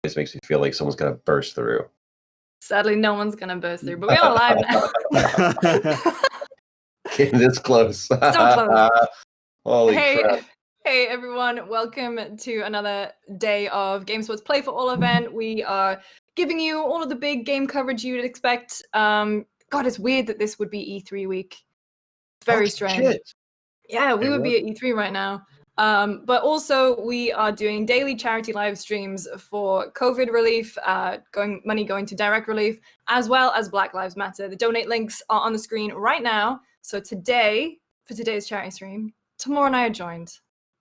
It makes me feel like someone's gonna burst through. Sadly, no one's gonna burst through, but we are live now. Getting this close. So close. Holy crap. Hey everyone, welcome to another day of GameSpot's Play for All event. We are giving you all of the big game coverage you would expect. God, it's weird that this would be E3 week. Very strange. Shit. Yeah, we would be at E3 right now. But also we are doing daily charity live streams for COVID relief, money going to direct relief, as well as Black Lives Matter. The donate links are on the screen right now. So today, for today's charity stream, Tamora and I are joined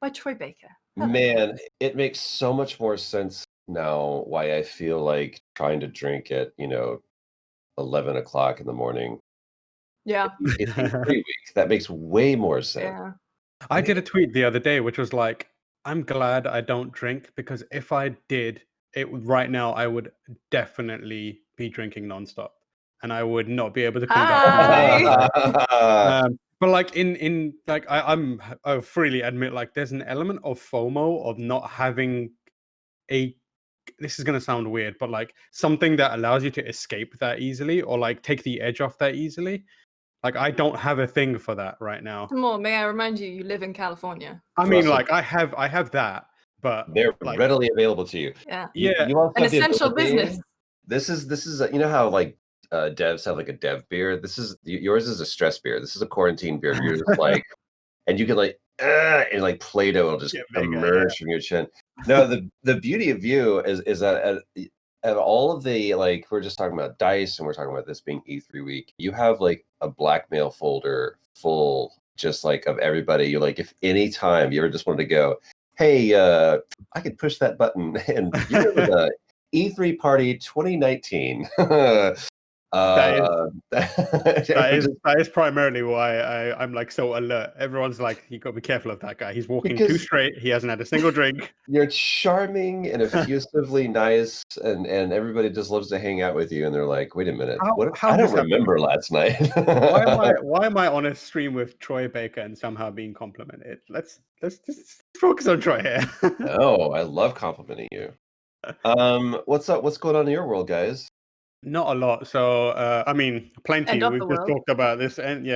by Troy Baker. Hello. Man, it makes so much more sense now why I feel like trying to drink at, 11 o'clock in the morning. Yeah. It's E3 week. That makes way more sense. Yeah. I did a tweet the other day, which was like, I'm glad I don't drink, because if I did, right now I would definitely be drinking nonstop, and I would not be able to conduct. But like I freely admit, like, there's an element of FOMO of not having this is going to sound weird, but like something that allows you to escape that easily, or like take the edge off that easily. Like, I don't have a thing for that right now. Tamora, may I remind you, you live in California. I mean, like, I have that, but they're like, readily available to you. Yeah. You also An have the essential ability- business. This is you know how like devs have like a dev beer. Yours is a stress beer. This is a quarantine beer. You're just like, and you can like and like Play-Doh will just emerge from your chin. No, the beauty of you is that at all of the, like, we're just talking about DICE and we're talking about this being E3 week. You have like a blackmail folder full just like of everybody. You're like, if any time you ever just wanted to go, hey, I could push that button and you remember the E3 party 2019. That is primarily why I'm like so alert. Everyone's like, you got to be careful of that guy. He's walking too straight. He hasn't had a single drink. You're charming and effusively nice, and everybody just loves to hang out with you. And they're like, wait a minute, I don't remember last night. why am I on a stream with Troy Baker and somehow being complimented? Let's just focus on Troy here. Oh, I love complimenting you. What's up? What's going on in your world, guys? Not a lot. So, I mean, plenty. We've just talked about this, and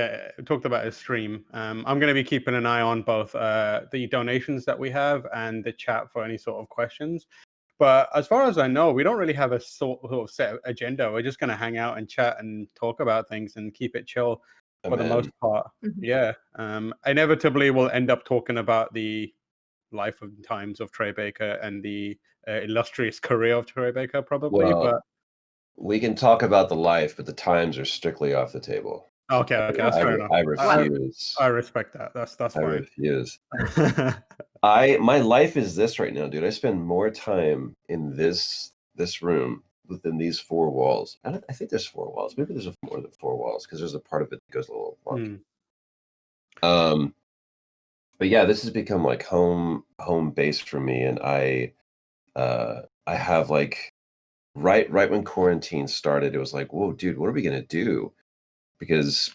talked about a stream. I'm going to be keeping an eye on both the donations that we have and the chat for any sort of questions. But as far as I know, we don't really have a sort of set agenda. We're just going to hang out and chat and talk about things and keep it chill for the most part. Mm-hmm. Yeah. Inevitably, we'll end up talking about the life and times of Troy Baker and the illustrious career of Troy Baker, probably. But we can talk about the life, but the times are strictly off the table. Okay, that's fair enough. I refuse. I respect that. That's fine. I refuse. My life is this right now, dude. I spend more time in this room within these four walls. I think there's four walls. Maybe there's more than four walls because there's a part of it that goes a little wonky. But yeah, this has become like home base for me, and I have like. Right when quarantine started, it was like, whoa, dude, what are we gonna do? Because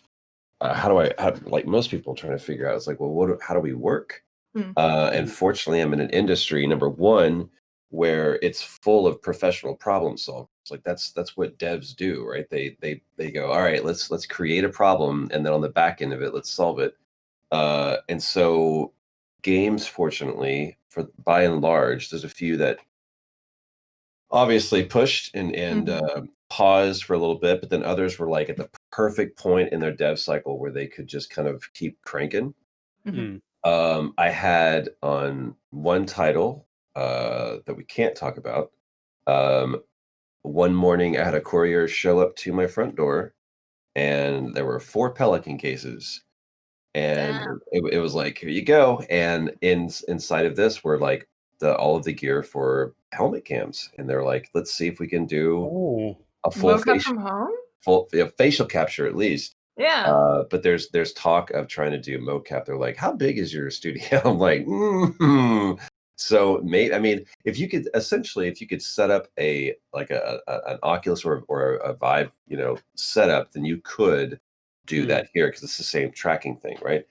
like most people trying to figure out, it's like, well, how do we work? And fortunately, I'm in an industry, number one, where it's full of professional problem solvers. Like that's what devs do, right? They go, all right, let's create a problem, and then on the back end of it, let's solve it. And so games, fortunately, by and large, there's a few that obviously pushed and paused for a little bit, but then others were like at the perfect point in their dev cycle where they could just kind of keep cranking. I had on one title that we can't talk about. One morning I had a courier show up to my front door, and there were 4 Pelican cases, and it was like, here you go. And inside of this were like all of the gear for helmet cams, and they're like, let's see if we can do a full facial capture at least. But there's talk of trying to do mocap. They're like, how big is your studio? I'm like, So maybe, I mean, if you could set up an Oculus or a Vive, setup, then you could do that here because it's the same tracking thing, right?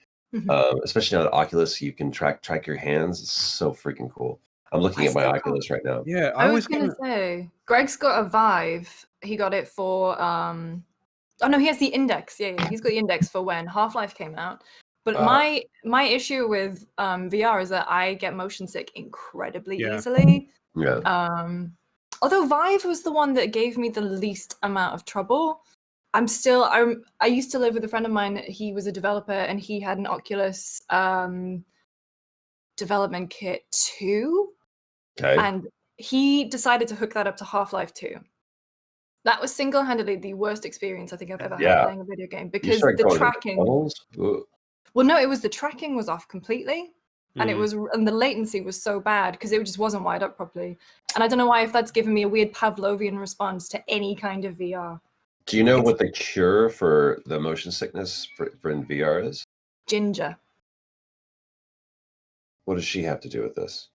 Especially on Oculus, you can track your hands. It's so freaking cool. I'm looking at my Oculus right now. Yeah, I was gonna say, Greg's got a Vive. He got it for oh no, he has the Index. Yeah, he's got the Index for when Half-Life came out. But my issue with VR is that I get motion sick incredibly easily. Yeah. Although Vive was the one that gave me the least amount of trouble. I used to live with a friend of mine. He was a developer and he had an Oculus development kit 2. Okay. And he decided to hook that up to Half-Life 2. That was single-handedly the worst experience I think I've ever had playing a video game, because the tracking. Well, no, it was the tracking was off completely, and the latency was so bad because it just wasn't wired up properly. And I don't know why, if that's given me a weird Pavlovian response to any kind of VR. Do you know what the cure for the motion sickness for in VR is? Ginger. What does she have to do with this?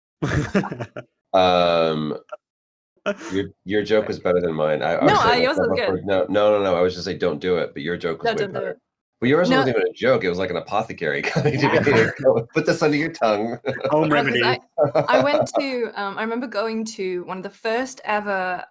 Your joke was better than mine. Yours was good. No. I was just saying, don't do it. But your joke was way better. But yours wasn't even a joke. It was like an apothecary kind of. Put this under your tongue. Home remedy. I went to. I remember going to one of the first ever.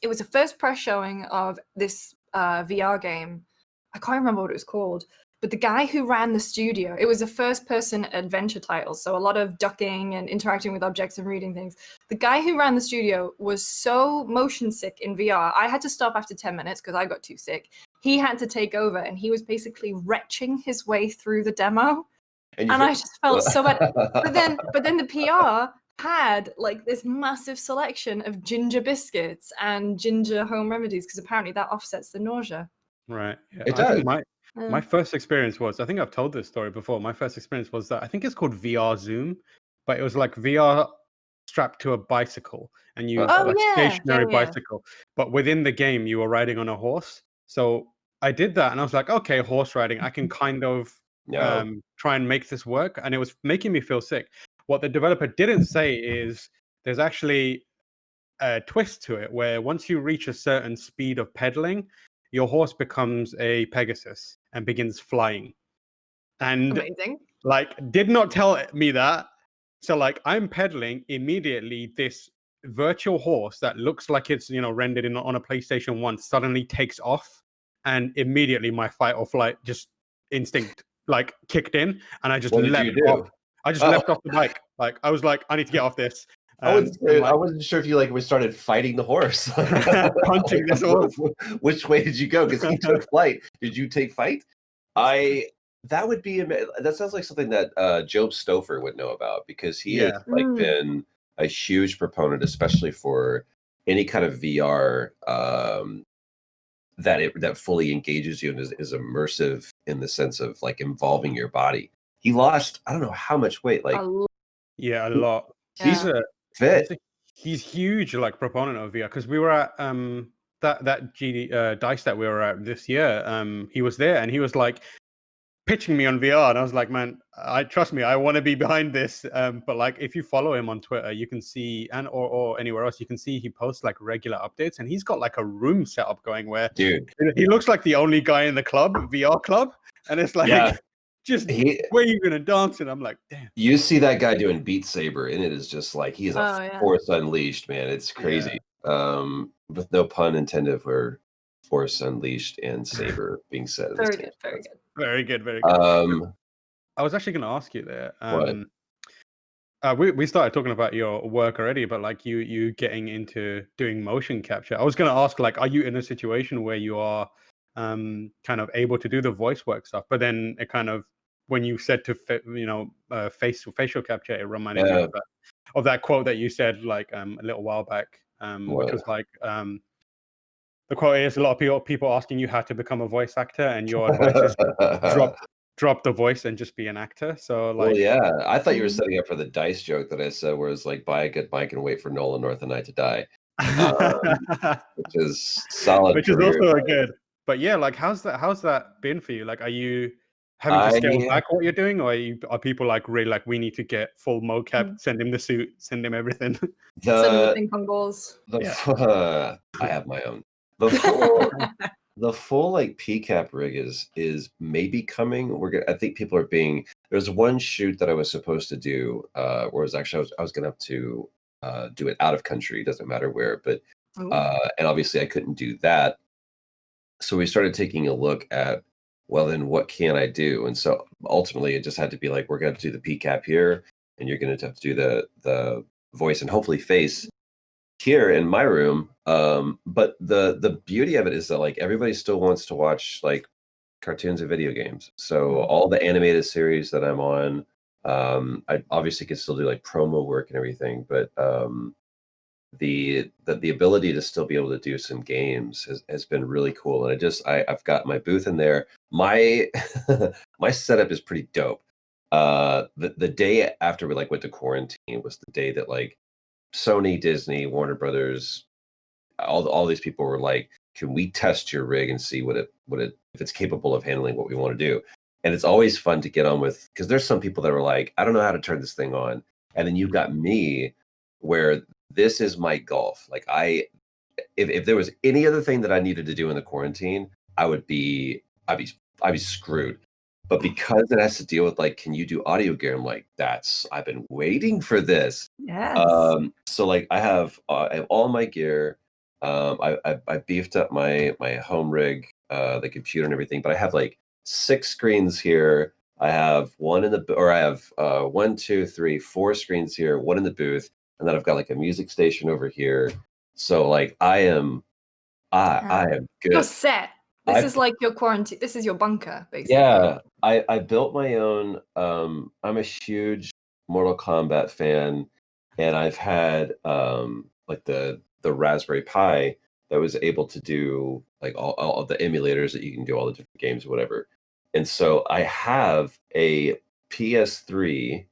It was a first press showing of this VR game. I can't remember what it was called. But the guy who ran the studio, it was a first-person adventure title, so a lot of ducking and interacting with objects and reading things. The guy who ran the studio was so motion sick in VR, I had to stop after 10 minutes because I got too sick. He had to take over, and he was basically retching his way through the demo. And I just felt so bad. But then the PR had like this massive selection of ginger biscuits and ginger home remedies, because apparently that offsets the nausea. Right. Yeah. It does. My first experience was, I think I've told this story before. My first experience was that I think it's called VR Zoom, but it was like VR strapped to a bicycle, and you stationary bicycle. But within the game, you were riding on a horse. So I did that, and I was like, okay, horse riding, I can kind of try and make this work. And it was making me feel sick. What the developer didn't say is there's actually a twist to it, where once you reach a certain speed of pedaling, your horse becomes a Pegasus and begins flying. And amazing. Like, did not tell me that. So like, I'm pedaling, immediately this virtual horse that looks like it's, rendered on a PlayStation 1 suddenly takes off, and immediately my fight or flight just instinct like kicked in, and I just leapt off. I just leapt off the bike. Like, I was like, I need to get off this. I wasn't sure if you we started fighting the horse. Punching this horse. Which way did you go? Because he took flight. Did you take fight? That would be that sounds like something that Job Stouffer would know about, because he has been a huge proponent, especially for any kind of VR that fully engages you and is immersive in the sense of like involving your body. He lost, I don't know how much weight, like a lot. He's fit. He's huge, like proponent of VR, because we were at that GD DICE that we were at this year. He was there, and he was like pitching me on VR, and I was like, man, trust me, I want to be behind this. But like, if you follow him on Twitter, you can see, and or anywhere else, you can see he posts like regular updates, and he's got like a room set up going where, dude, he looks like the only guy in the club, VR club, and it's like. Just where you gonna dance, and I'm like, damn. You see that guy doing Beat Saber, and it is just like he's a force unleashed, man. It's crazy. With no pun intended for Force Unleashed and Saber being said. Very good. Very good. I was actually gonna ask you there. We started talking about your work already, but like you getting into doing motion capture. I was gonna ask, like, are you in a situation where you are kind of able to do the voice work stuff? But then it kind of, when you said to facial capture, it reminded me of that quote that you said like a little while back, which was like the quote is, a lot of people asking you how to become a voice actor, and your advice is drop the voice and just be an actor. So like, I thought you were setting up for the DICE joke that I said, where it's like, buy a good mic and wait for Nolan North and I to die, which is solid, which is also a good. But yeah, like, how's that been for you? Like, are you having to scale back what you're doing, or are people like really like, we need to get full mocap, send him the suit, send him everything? Send him the ping pong balls. I have my own. The The full like PCAP rig is maybe coming. I think people are being. There's one shoot that I was supposed to do, where it was actually I was gonna have to do it out of country. Doesn't matter where, but Ooh. and obviously I couldn't do that. So we started taking a look at, well, then what can I do? And so ultimately it just had to be like, we're going to do the PCAP here, and you're going to have to do the voice and hopefully face here in my room. But the beauty of it is that like everybody still wants to watch like cartoons and video games. So all the animated series that I'm on, I obviously can still do like promo work and everything, but the ability to still be able to do some games has been really cool. And I've got my booth in there. My my setup is pretty dope. The day after we like went to quarantine was the day that like Sony, Disney, Warner Brothers, all these people were like, can we test your rig and see what it if it's capable of handling what we want to do? And it's always fun to get on with, because there's some people that are like, I don't know how to turn this thing on. And then you've got me where this is my golf. Like if there was any other thing that I needed to do in the quarantine, I'd be screwed. But because it has to deal with like, can you do audio gear? I'm like, I've been waiting for this. Yes. So like I have all my gear. I beefed up my home rig, the computer and everything, but I have like 6 screens here. I have one I have 1, 2, 3, 4 screens here, one in the booth, and then I've got like a music station over here. So like I am good. You're set. This is like your quarantine. This is your bunker, basically. Yeah, I built my own. I'm a huge Mortal Kombat fan, and I've had like the Raspberry Pi that was able to do like all of the emulators that you can do all the different games, whatever. And so I have a PS3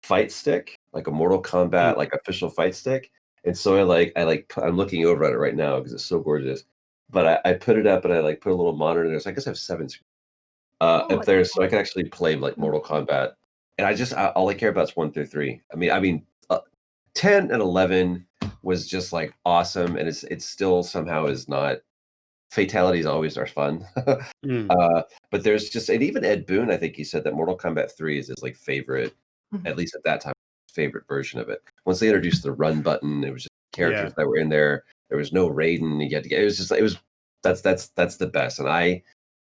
fight stick, like a Mortal Kombat like official fight stick. And so I'm looking over at it right now because it's so gorgeous. But I put it up and I like put a little monitor in there. So I guess I have 7 screens up there, so I can actually play like Mortal Kombat. And all I care about is 1 through 3. I mean, 10 and 11 was just like awesome, and it's still somehow is not. Fatalities always are fun. But there's just, and even Ed Boon, I think he said that Mortal Kombat 3 is his like favorite, at least at that time, favorite version of it. Once they introduced the run button, it was just characters that were in there. There was no Raiden. You had to get. That's the best. And I,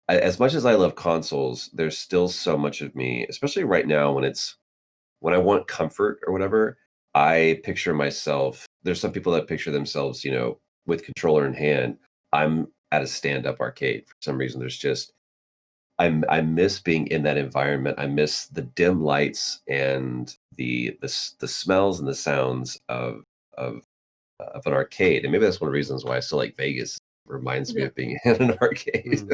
as much as I love consoles, there's still so much of me, especially right now when I want comfort or whatever. I picture myself. There's some people that picture themselves, with controller in hand. I'm at a stand-up arcade for some reason. There's just I miss being in that environment. I miss the dim lights and the smells and the sounds of an arcade. And maybe that's one of the reasons why I still like Vegas. It reminds me of being in an arcade.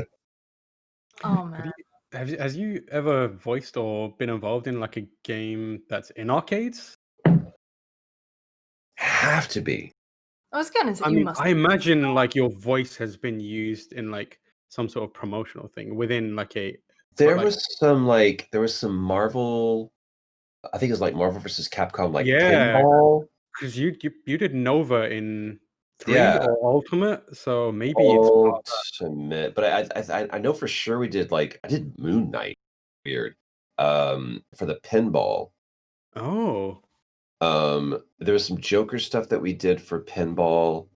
Oh man. Has you ever voiced or been involved in like a game that's in arcades? Have to be. I was gonna say, I imagine like your voice has been used in like some sort of promotional thing within like a. There was some Marvel. I think it was like Marvel versus Capcom, like pinball. Because you did Nova in 3 or Ultimate, so maybe it's Ultimate. But I know for sure we did I did Moon Knight. Weird. For the pinball. Oh. There was some Joker stuff that we did for pinball.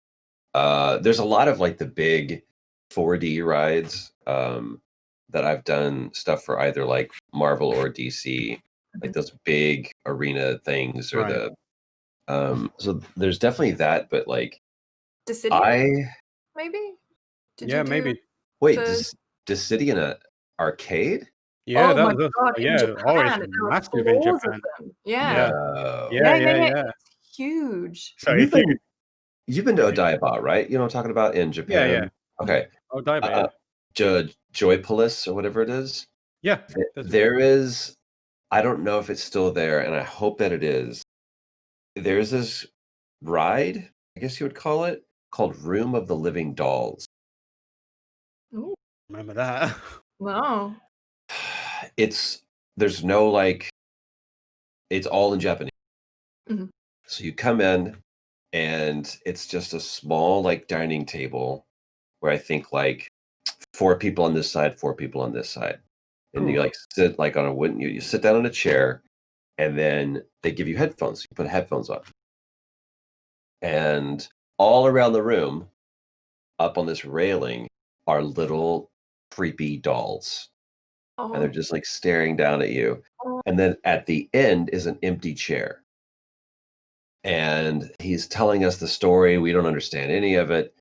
There's a lot of like the big 4D rides that I've done stuff for either like Marvel or DC, like those big arena things or the so there's definitely that, but like Dissidia? Maybe? Maybe. Wait, Dissidia in an arcade? Yeah, oh my god, in Japan, it's massive in Japan. Yeah. No. Yeah. It's huge. So you've been to Odaiba, right? You know what I'm talking about in Japan? Yeah. Okay. Odaiba, Joypolis or whatever it is. Yeah. There is, I don't know if it's still there, and I hope that it is. There's this ride, I guess you would call it, called Room of the Living Dolls. Ooh. Remember that? Wow. There's no like, it's all in Japanese. Mm-hmm. So you come in and it's just a small like dining table where I think like 4 people on this side, 4 people on this side. And you like sit like on a wooden, you sit down on a chair, and then they give you headphones. You put headphones on. And all around the room, up on this railing, are little creepy dolls. And they're just like staring down at you. And then at the end is an empty chair. And he's telling us the story. We don't understand any of it.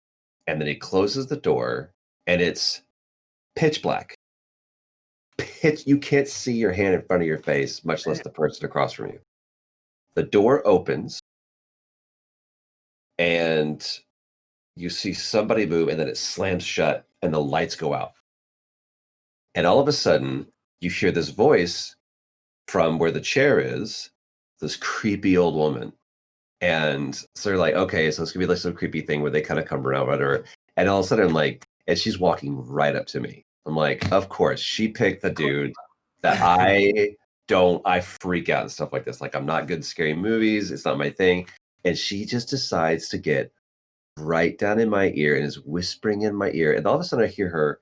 And then he closes the door, and it's pitch black. You can't see your hand in front of your face, much less the person across from you. The door opens, and you see somebody move, and then it slams shut, and the lights go out. And all of a sudden, you hear this voice from where the chair is, this creepy old woman. And so they're like, okay, so it's gonna be like some creepy thing where they kind of come around, whatever. And all of a sudden, I'm like, and she's walking right up to me. I'm like, of course, she picked the dude that I freak out and stuff like this. Like, I'm not good at scary movies. It's not my thing. And she just decides to get right down in my ear and is whispering in my ear. And all of a sudden I hear her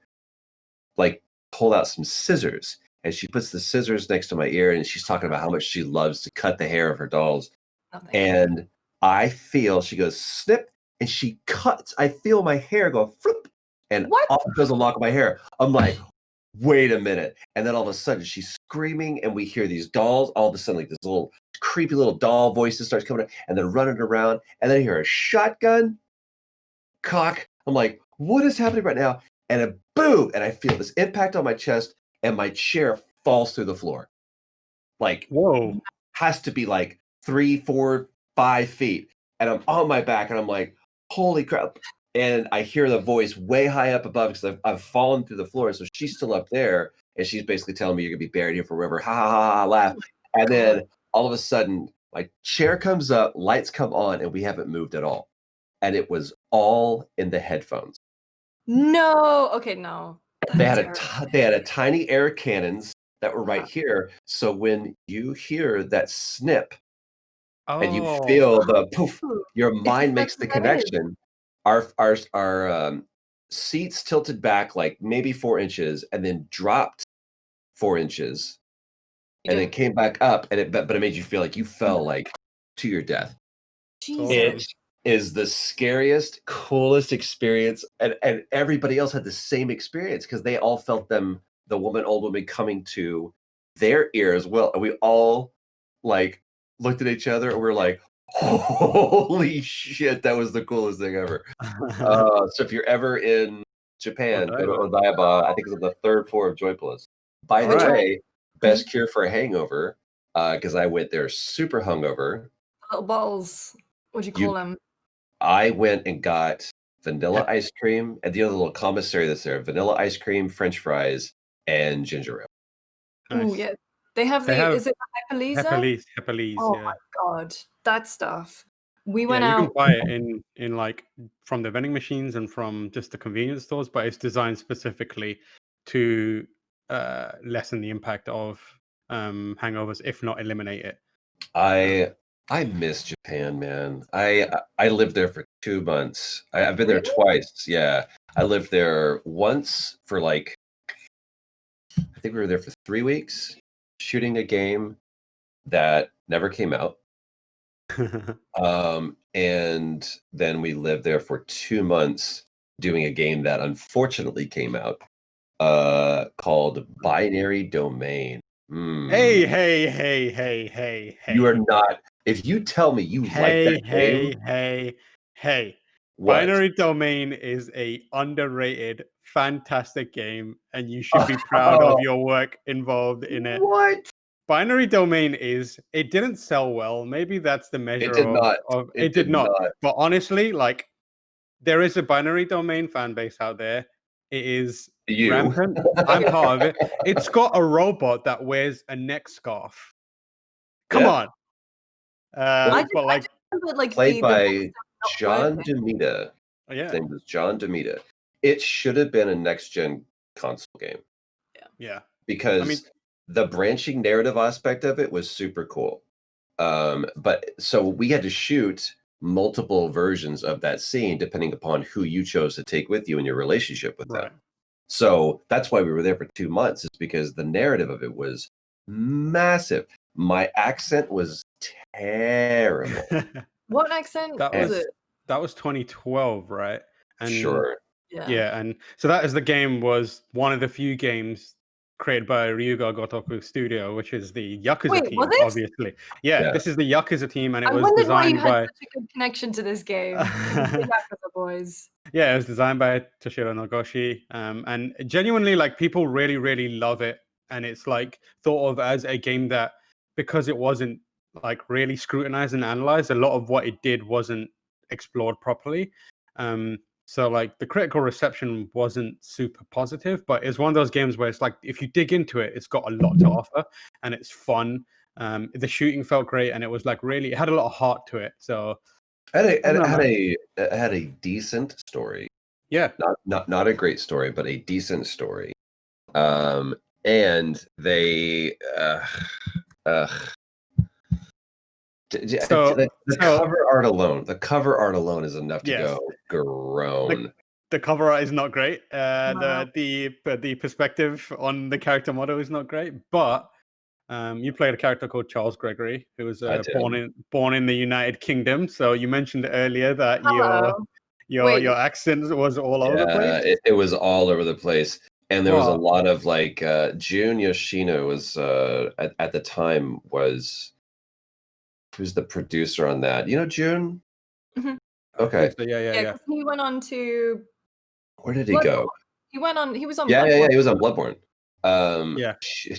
like pull out some scissors. And she puts the scissors next to my ear, and she's talking about how much she loves to cut the hair of her dolls. And I feel, she goes, snip, and she cuts. I feel my hair go flip, and off goes a lock of my hair. I'm like, wait a minute. And then all of a sudden she's screaming, and we hear these dolls. All of a sudden, like this little creepy little doll voices starts coming up, and then running around. And then I hear a shotgun cock. I'm like, what is happening right now? And a boom, and I feel this impact on my chest, and my chair falls through the floor. Like, whoa, has to be like 3, 4, 5 feet. And I'm on my back, and I'm like, holy crap. And I hear the voice way high up above, because I've fallen through the floor. So she's still up there, and she's basically telling me, you're gonna be buried here forever. Ha ha ha, ha, laugh. And then all of a sudden, my chair comes up, lights come on, and we haven't moved at all. And it was all in the headphones. No. Okay, no. They had a tiny air cannons that were right here. So when you hear that snip, and you feel the poof, your mind makes the connection. Our seats tilted back like maybe 4 inches, and then dropped 4 inches, and then came back up, and but it made you feel like you fell like to your death. Jesus. It is the scariest, coolest experience, and everybody else had the same experience, because they all felt the old woman coming to their ear as well, and we all like looked at each other, and we're like, holy shit, that was the coolest thing ever. So if you're ever in Japan, go to Odaiba. I think it's on the 3rd floor of Joy Plus. By the way, best cure for a hangover, because I went there super hungover. Little balls. What'd you call them? I went and got vanilla ice cream, and the other little commissary that's there, vanilla ice cream, French fries, and ginger ale. Nice. Oh, yeah. They have is it the Hyperlease, oh my god, that stuff. We went out. You can buy it in like from the vending machines and from just the convenience stores, but it's designed specifically to lessen the impact of hangovers, if not eliminate it. I miss Japan, man. I lived there for 2 months. I've been there twice. Yeah, I lived there once for like, I think we were there for 3 weeks, shooting a game that never came out. And then we lived there for 2 months doing a game that unfortunately came out, called Binary Domain. Hey. You are not. If you tell me you like that game. Hey. What? Binary Domain is a underrated, fantastic game, and you should be proud of your work involved in it. What? Binary Domain it didn't sell well. Maybe that's the measure it did not. It did not. But honestly, like, there is a Binary Domain fan base out there. It is rampant. I'm part of it. It's got a robot that wears a neck scarf. Come on. Played by John DeMita. Oh, yeah. His name was John DeMita. It should have been a next-gen console game. Yeah. Because the branching narrative aspect of it was super cool. But so we had to shoot multiple versions of that scene depending upon who you chose to take with you in your relationship with them. So that's why we were there for 2 months, is because the narrative of it was massive. My accent was terrible. What accent was it? That was 2012, right? And sure. Yeah, and so that is the game was one of the few games created by Ryuga Gotoku Studio, which is the Yakuza team, was it? obviously. Yeah, this is the Yakuza team, and it was wondered why designed you had by such a good connection to this game. The Yakuza boys. Yeah, it was designed by Toshiro Nagoshi, and genuinely, like, people really, really love it, and it's like thought of as a game that, because it wasn't like really scrutinized and analyzed, a lot of what it did wasn't explored properly. So like the critical reception wasn't super positive, but it's one of those games where it's like if you dig into it, it's got a lot to offer, and it's fun. The shooting felt great, and it was like really, it had a lot of heart to it. So It had a decent story. Yeah, not a great story, but a decent story. And they the cover art alone is enough to go groan. The cover art is not great. The perspective on the character model is not great. But you played a character called Charles Gregory, who was born in the United Kingdom. So you mentioned earlier that your accent was all over the place. It was all over the place. And there was a lot of like Jun Yoshino was at the time who's the producer on that. You know Jun? Mm-hmm. Okay. Yeah. He went on to. Where did he go? He was on. Bloodborne. He was on Bloodborne. Yeah.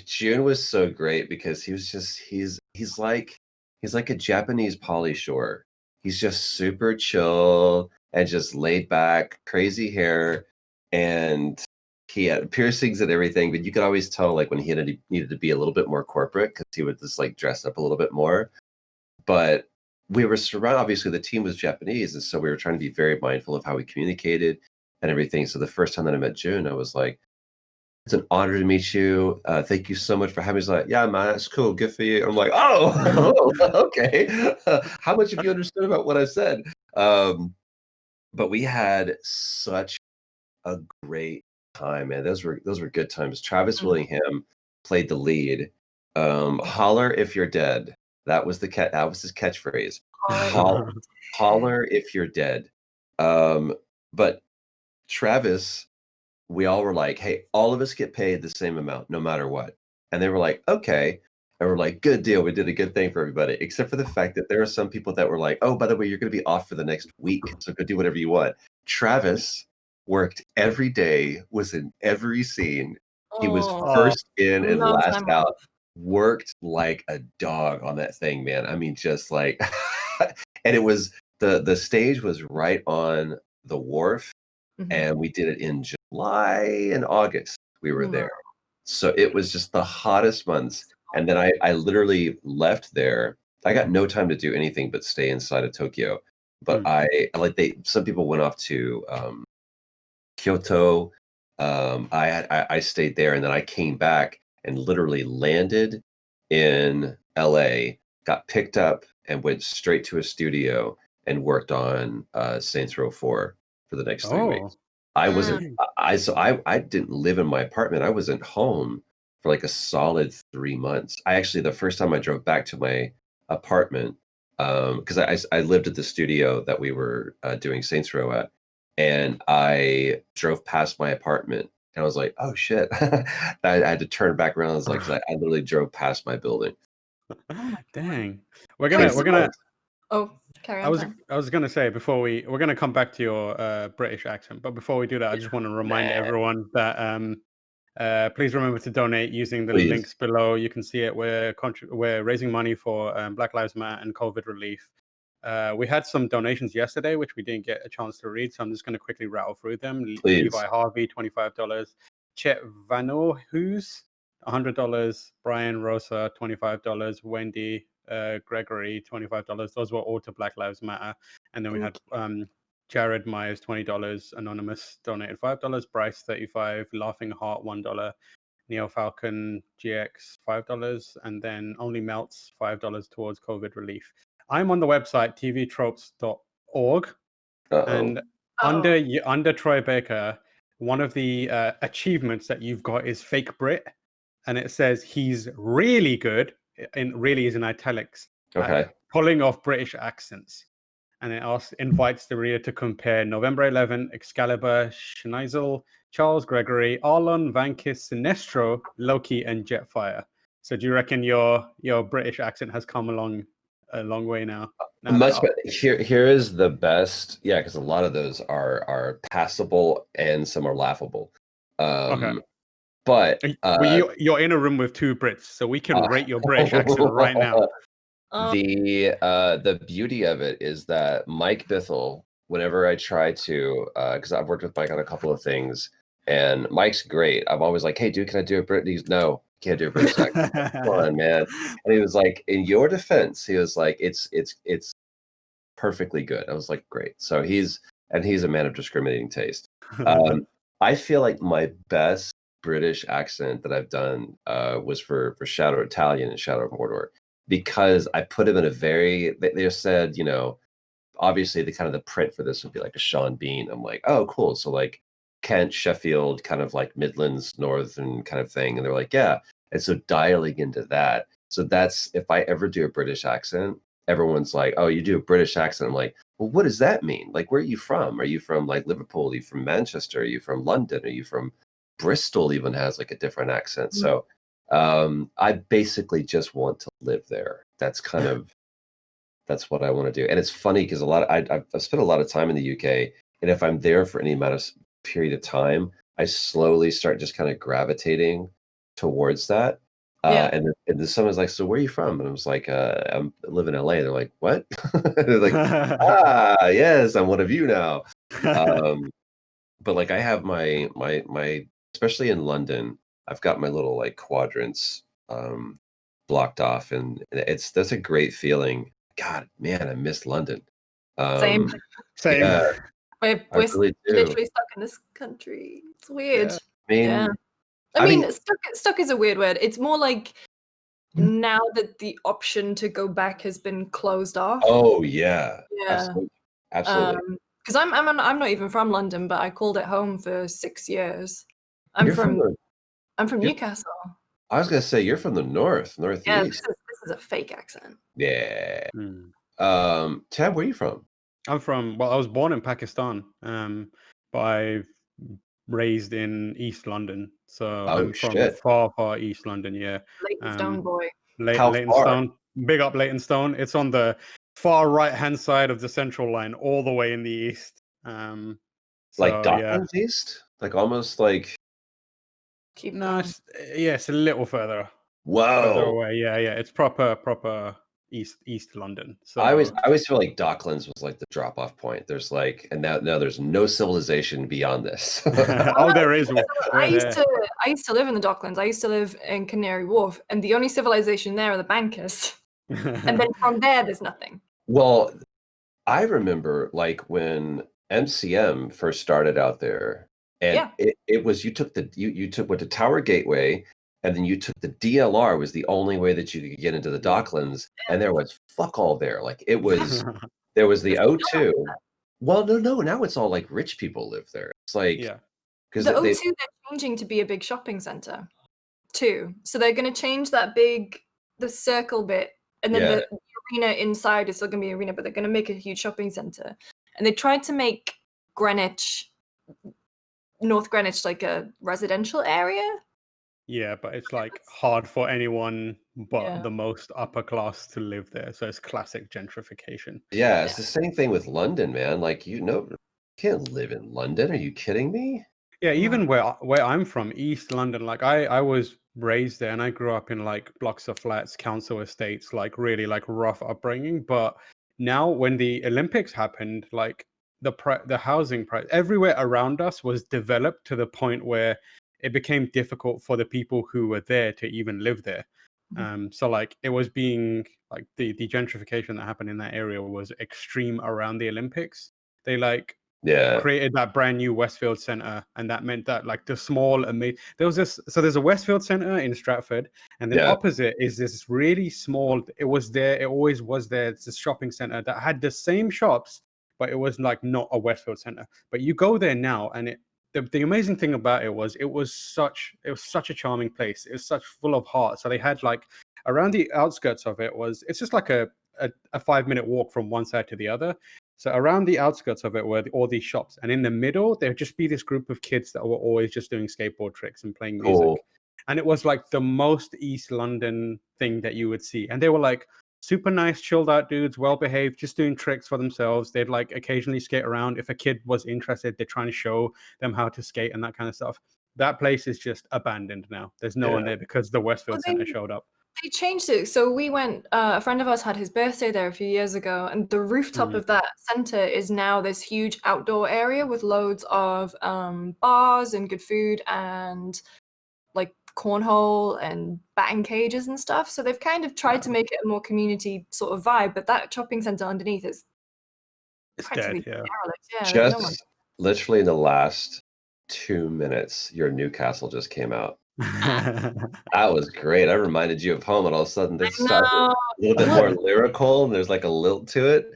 Jun was so great because he was just he's like a Japanese Pauly Shore. He's just super chill and just laid back, crazy hair, and he had piercings and everything, but you could always tell like when he needed to be a little bit more corporate, because he would just like dress up a little bit more. But we were surrounded, obviously the team was Japanese, and so we were trying to be very mindful of how we communicated and everything. So the first time that I met Jun, I was like, it's an honor to meet you. Thank you so much for having me. He's like, yeah, man, that's cool. Good for you. I'm like, oh, okay. How much have you understood about what I said? But we had such a great time, man. Those were good times. Travis Willingham played the lead. Holler if you're dead. That was his catchphrase. Holler if you're dead. But Travis, we all were like, hey, all of us get paid the same amount, no matter what. And they were like, okay. And we're like, good deal. We did a good thing for everybody, except for the fact that there are some people that were like, oh, by the way, you're going to be off for the next week, so go do whatever you want. Travis worked every day, was in every scene. He was first in and last out. Worked like a dog on that thing, man. I mean, just like, and it was the stage was right on the wharf, and we did it in July and August. We were there, so it was just the hottest months. And then I literally left there. I got no time to do anything but stay inside of Tokyo. But some people went off to Kyoto. I stayed there, and then I came back and literally landed in LA, got picked up, and went straight to a studio and worked on Saints Row 4 for the next 3 weeks. I didn't live in my apartment. I wasn't home for like a solid 3 months. The first time I drove back to my apartment, because I lived at the studio that we were doing Saints Row at, and I drove past my apartment, and I was like, oh shit. I had to turn back around. I was like, I literally drove past my building. Dang. We're gonna carry on. I was gonna say we're gonna come back to your British accent, but before we do that, I just want to remind everyone that please remember to donate using the links below. You can see it. We're raising money for Black Lives Matter and COVID relief. We had some donations yesterday, which we didn't get a chance to read, so I'm just going to quickly rattle through them. Please. Levi Harvey, $25. Chet Vanohus, $100. Brian Rosa, $25. Wendy Gregory, $25. Those were all to Black Lives Matter. And then we had Jared Myers, $20. Anonymous donated $5. Bryce, $35. Laughing Heart, $1. Neo Falcon GX, $5. And then Only Melts, $5 towards COVID relief. I'm on the website tvtropes.org, and under Troy Baker, one of the achievements that you've got is fake Brit, and it says he's really good. And really is in italics. Okay. Pulling off British accents. And it invites the reader to compare November 11, Excalibur, Schneisel, Charles Gregory, Arlon, Vankis, Sinestro, Loki, and Jetfire. So do you reckon your British accent has come along a long way now? Much better. Here is the best. Yeah, because a lot of those are passable and some are laughable. Okay. But you're in a room with two Brits, so we can rate your British accent right now. The beauty of it is that Mike Bithell, whenever I try to, because I've worked with Mike on a couple of things, and Mike's great. I'm always like, "Hey, dude, can I do a Brit?" And he's, "No, can't do a British accent." Come on, man. And he was like, "In your defense," he was like, "It's perfectly good." I was like, "Great." So he's a man of discriminating taste. I feel like my best British accent that I've done was for Shadow Italian and Shadow of Mordor, because I put him in a very, they just said, obviously the kind of the print for this would be like a Sean Bean. I'm like, oh, cool. So like Kent, Sheffield, kind of like Midlands, Northern kind of thing. And they're like, yeah. And so dialing into that. So that's, if I ever do a British accent, everyone's like, oh, you do a British accent. I'm like, well, what does that mean? Like, where are you from? Are you from like Liverpool? Are you from Manchester? Are you from London? Are you from Bristol? Even has like a different accent. Mm. So I basically just want to live there. That's kind of, that's what I want to do. And it's funny because I've spent a lot of time in the UK, and if I'm there for any amount of period of time, I slowly start just kind of gravitating towards that. And then someone's like, so where are you from? And I was like, I live in LA. They're like, what? They're like, yes, I'm one of you now. But like I have my especially in London, I've got my little like quadrants blocked off, and that's a great feeling. God, man, I miss London. Same. Yeah, We're really literally stuck in this country. It's weird. Yeah. I mean, stuck is a weird word. It's more like now that the option to go back has been closed off. Oh yeah. Yeah. Absolutely. Because I'm not even from London, but I called it home for 6 years. I'm from Newcastle. I was gonna say you're from the northeast. Yeah, this is a fake accent. Yeah. Tab, where are you from? I was born in Pakistan, but I've raised in East London. So I'm from far East London, yeah. Leytonstone boy. Leytonstone. Big up Leytonstone. It's on the far right-hand side of the Central Line, all the way in the east. Like Docklands East? Like almost like... it's a little further. Whoa. Further away, yeah. It's proper East London. So I always feel like Docklands was like the drop-off point. There's like, and now there's no civilization beyond this. Oh, there is. I used to live in the Docklands. I used to live in Canary Wharf, and the only civilization there are the bankers. And then from there's nothing. Well, I remember like when MCM first started out there, and it was, you went to Tower Gateway, and then you took the DLR was the only way that you could get into the Docklands, and there was fuck all there. Like it was, there was the O2. Well, no, now it's all like rich people live there. It's like, because the O2 they're changing to be a big shopping center too. So they're going to change the circle bit, and then the arena inside is still going to be an arena, but they're going to make a huge shopping center. And they tried to make North Greenwich, like a residential area. Yeah, but it's like hard for anyone but the most upper class to live there. So it's classic gentrification. Yeah, it's the same thing with London, man. Like, you can't live in London. Are you kidding me? Yeah, even where I'm from, East London, like I was raised there, and I grew up in like blocks of flats, council estates, like really like rough upbringing. But now when the Olympics happened, like the housing price everywhere around us was developed to the point where it became difficult for the people who were there to even live there. So like it was being like the gentrification that happened in that area was extreme around the Olympics. They created that brand new Westfield Center, and that meant that like the small there's a Westfield Center in Stratford, and then opposite is this really small, it always was there, it's a shopping center that had the same shops, but it was like not a Westfield Center. But you go there now, and the amazing thing about it was such a charming place. It was such full of heart. So they had like around the outskirts of it it's just like a 5-minute walk from one side to the other. So around the outskirts of it were all these shops, and in the middle there'd just be this group of kids that were always just doing skateboard tricks and playing music. Cool. And it was like the most East London thing that you would see. And they were like super nice, chilled out dudes, well behaved, just doing tricks for themselves. They'd like occasionally skate around. If a kid was interested, they're trying to show them how to skate and that kind of stuff. That place is just abandoned now. There's no one there because the Westfield Center showed up. They changed it. So we went, a friend of ours had his birthday there a few years ago, and the rooftop of that center is now this huge outdoor area with loads of bars and good food and like cornhole and batting cages and stuff. So they've kind of tried to make it a more community sort of vibe, but that shopping center underneath is practically dead. Just literally in the last 2 minutes, your Newcastle just came out. That was great. I reminded you of home, and all of a sudden this started a little bit more lyrical, and there's like a lilt to it.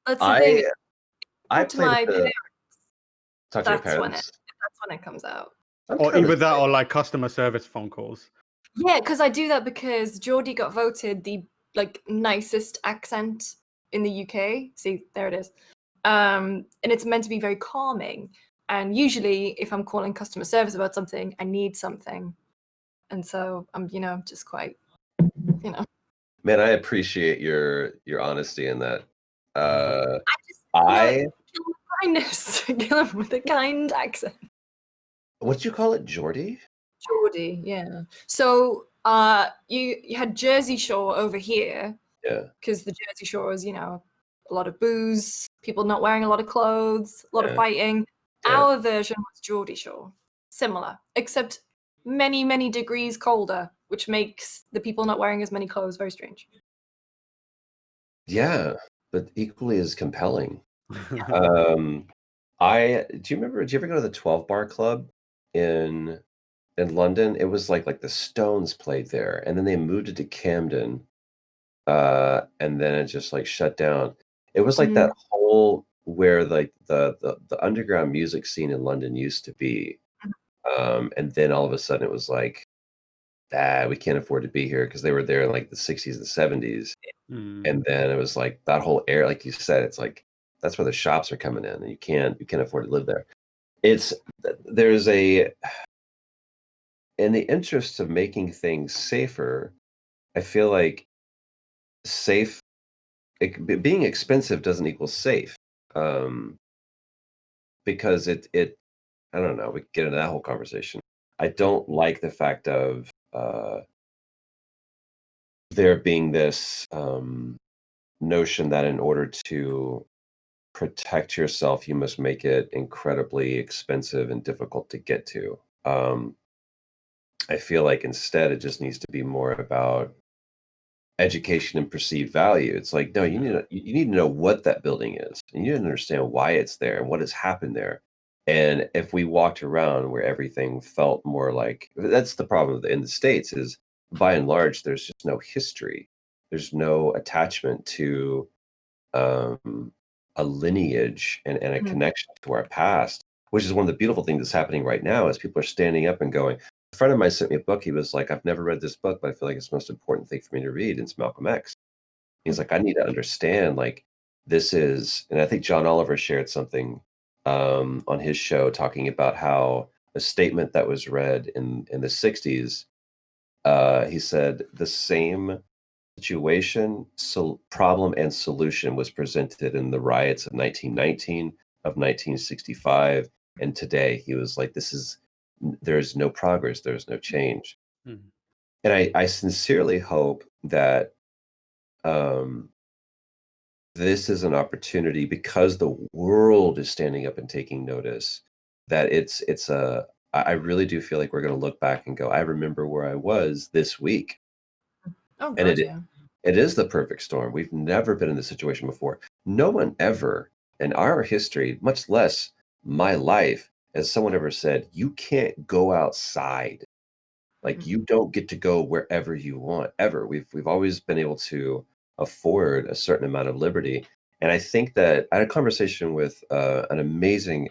That's the thing. I to my parents. Talk to your parents. That's when it comes out. Or either that or like customer service phone calls. Yeah, because I do that because Geordie got voted the like nicest accent in the UK. See, there it is. And it's meant to be very calming. And usually if I'm calling customer service about something, I need something. And so I'm, just quite, Man, I appreciate your honesty in that. Kill him with a kind accent. What'd you call it, Geordie? Geordie, yeah. So you had Jersey Shore over here. Yeah. Because the Jersey Shore is, a lot of booze, people not wearing a lot of clothes, a lot of fighting. Yeah. Our version was Geordie Shore. Similar, except many, many degrees colder, which makes the people not wearing as many clothes very strange. Yeah, but equally as compelling. Do you ever go to the 12 Bar Club in London? It was like the Stones played there, and then they moved it to Camden, and then it just like shut down. It was like that whole where like the underground music scene in London used to be, and then all of a sudden it was like, we can't afford to be here, because they were there in like the 60s and 70s, and then it was like that whole area, like you said, it's like that's where the shops are coming in, and you can't afford to live there. There's in the interest of making things safer, I feel like being expensive doesn't equal safe, because it I don't know, we can get into that whole conversation. I don't like the fact of there being this notion that in order to protect yourself, you must make it incredibly expensive and difficult to get to. I feel like instead it just needs to be more about education and perceived value. It's like, no, you need to know what that building is, and you need to understand why it's there and what has happened there. And if we walked around where everything felt more like, that's the problem in the States, is by and large there's just no history, there's no attachment to a lineage and a connection to our past, which is one of the beautiful things that's happening right now, is people are standing up and going. A friend of mine sent me a book. He was like, I've never read this book, but I feel like it's the most important thing for me to read. It's Malcolm X. He's like, I need to understand, like, this is, and I think John Oliver shared something on his show talking about how a statement that was read in the 60s, he said the same situation, problem and solution was presented in the riots of 1919, of 1965, and today. He was like, there's no progress, there's no change. And I sincerely hope that this is an opportunity, because the world is standing up and taking notice, that I really do feel like we're going to look back and go, I remember where I was this week. Oh, and God, it is the perfect storm. We've never been in this situation before. No one ever in our history, much less my life, has someone ever said, you can't go outside. Like, you don't get to go wherever you want, ever. We've always been able to afford a certain amount of liberty. And I think that I had a conversation with an amazing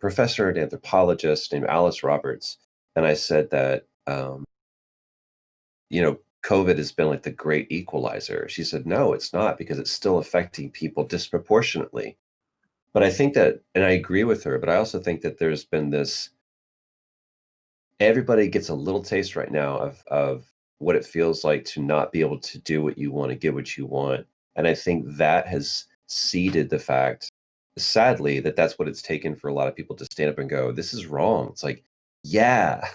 professor and anthropologist named Alice Roberts, and I said that COVID has been like the great equalizer. She said, no, it's not, because it's still affecting people disproportionately. But I think that, and I agree with her, but I also think that there's been this, everybody gets a little taste right now of what it feels like to not be able to do what you want, to get what you want. And I think that has seeded the fact, sadly, that that's what it's taken for a lot of people to stand up and go, this is wrong. It's like, yeah,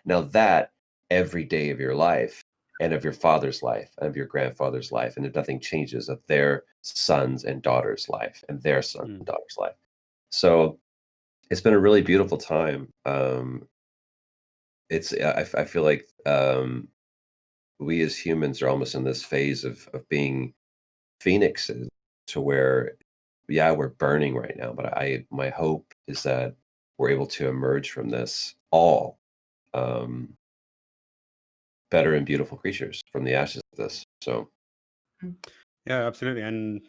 now that every day of your life and of your father's life and of your grandfather's life, and if nothing changes, of their sons and daughters' life and their sons and daughters' life. So it's been a really beautiful time. I feel like we as humans are almost in this phase of being phoenixes, to where, yeah, we're burning right now, but my hope is that we're able to emerge from this all better and beautiful creatures from the ashes of this. So yeah, absolutely. And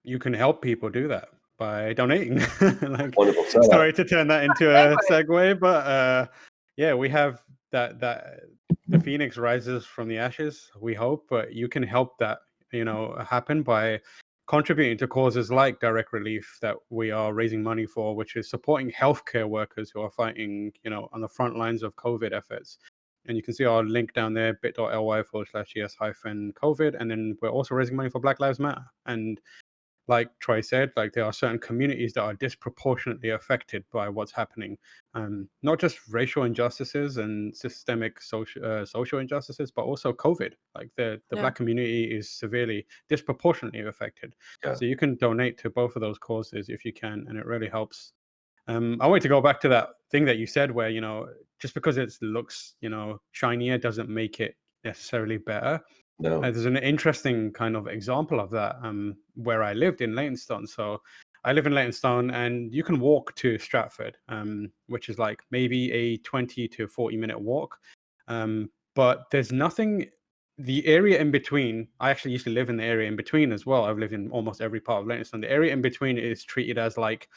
you can help people do that by donating. Like, wonderful setup. sorry to turn that into a segue, but yeah, we have that the phoenix rises from the ashes, we hope, but you can help that happen by contributing to causes like Direct Relief that we are raising money for, which is supporting healthcare workers who are fighting on the front lines of COVID efforts. And you can see our link down there, bit.ly/yes-COVID. And then we're also raising money for Black Lives Matter. And like Troy said, like, there are certain communities that are disproportionately affected by what's happening. Not just racial injustices and systemic social injustices, but also COVID. Like the Black community is severely, disproportionately affected. Yeah. So you can donate to both of those causes if you can, and it really helps. I want to go back to that thing that you said, where just because it looks shinier doesn't make it necessarily better. No. There's an interesting kind of example of that where I lived in Leytonstone. So I live in Leytonstone, and you can walk to Stratford, which is like maybe a 20 to 40 minute walk. But there's nothing, the area in between, I actually used to live in the area in between as well. I've lived in almost every part of Leytonstone. The area in between is treated as like,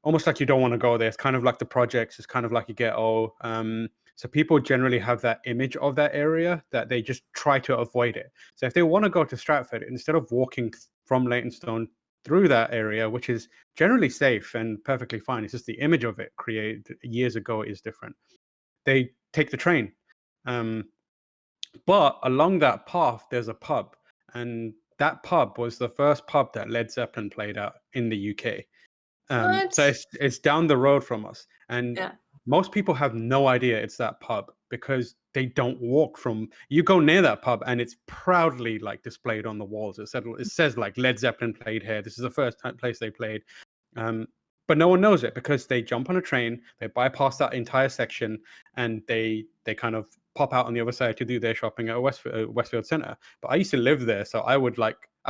almost like you don't want to go there. It's kind of like the projects. It's kind of like a ghetto. So people generally have that image of that area that they just try to avoid it. So if they want to go to Stratford, instead of walking from Leytonstone through that area, which is generally safe and perfectly fine, it's just the image of it created years ago is different. They take the train. But along that path, there's a pub. And that pub was the first pub that Led Zeppelin played at in the UK. So it's down the road from us, and most people have no idea it's that pub because they don't walk from. You go near that pub, and it's proudly like displayed on the walls. It says like Led Zeppelin played here. This is the first place they played, but no one knows it because they jump on a train, they bypass that entire section, and they kind of pop out on the other side to do their shopping at Westfield Centre. But I used to live there, so I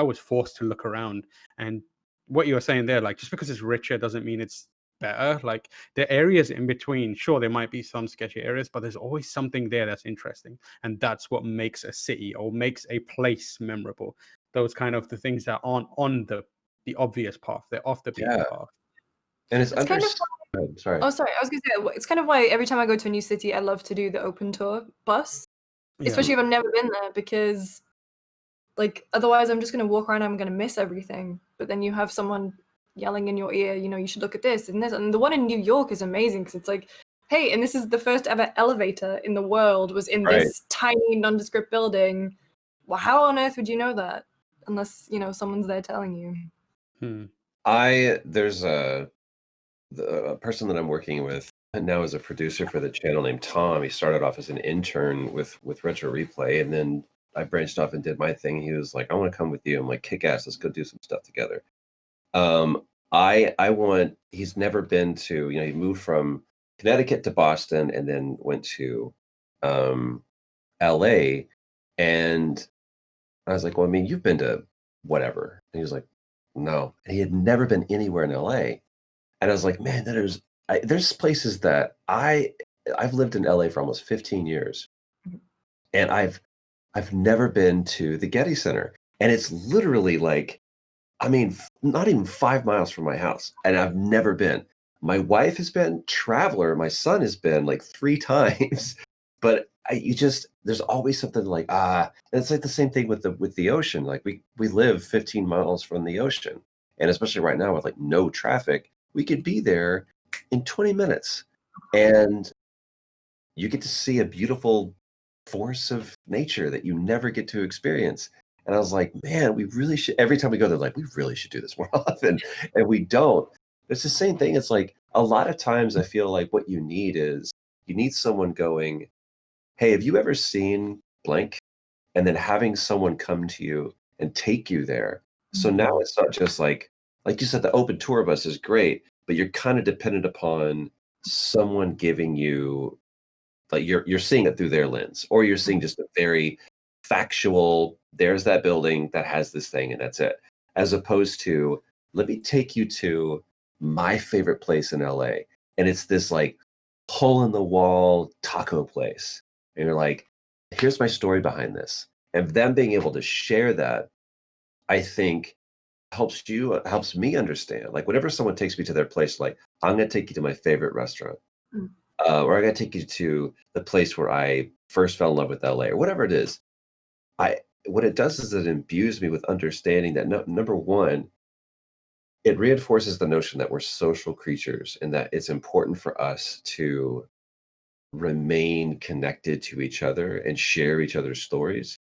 was forced to look around. And what you were saying there, like, just because it's richer doesn't mean it's better. Like, the areas in between, sure, there might be some sketchy areas, but there's always something there that's interesting, and that's what makes a city or makes a place memorable. Those kind of the things that aren't on the obvious path, they're off the beaten path. And it's kind of sorry. Oh, sorry. I was going to say, it's kind of why every time I go to a new city, I love to do the open tour bus, especially if I've never been there, because like, otherwise I'm just going to walk around and I'm going to miss everything. But then you have someone yelling in your ear, you should look at this and this. And the one in New York is amazing because it's like, hey, and this is the first ever elevator in the world was in this tiny nondescript building. Well, how on earth would you know that unless, someone's there telling you? There's a person that I'm working with now as a producer for the channel named Tom. He started off as an intern with Retro Replay, and then I branched off and did my thing. He was like, I want to come with you. I'm like, kick ass, let's go do some stuff together. He's never been to, he moved from Connecticut to Boston and then went to LA. And I was like, well, I mean, you've been to whatever. And he was like, no. And he had never been anywhere in LA. And I was like, man, there's places that I've lived in LA for almost 15 years. And I've never been to the Getty Center. And it's literally like, I mean, not even 5 miles from my house. And I've never been. My wife has been, Traveler, my son has been like 3 times, but there's always something like, and it's like the same thing with the ocean. Like we live 15 miles from the ocean, and especially right now with like no traffic, we could be there in 20 minutes, and you get to see a beautiful force of nature that you never get to experience. And I was like, man, we really should. Every time we go there, like, we really should do this more often, and we don't. It's the same thing. It's like a lot of times I feel like what you need someone going, hey, have you ever seen blank? And then having someone come to you and take you there. So now it's not just like you said, the open tour bus is great, but you're kind of dependent upon someone giving you, like, you're seeing it through their lens, or you're seeing just a very factual, there's that building that has this thing and that's it. As opposed to, let me take you to my favorite place in LA. And it's this like hole in the wall taco place. And you're like, here's my story behind this. And them being able to share that, I think helps me understand. Like, whenever someone takes me to their place, like, I'm going to take you to my favorite restaurant, or I'm going to take you to the place where I first fell in love with LA, or whatever it is. What it does is it imbues me with understanding that number one, it reinforces the notion that we're social creatures and that it's important for us to remain connected to each other and share each other's stories,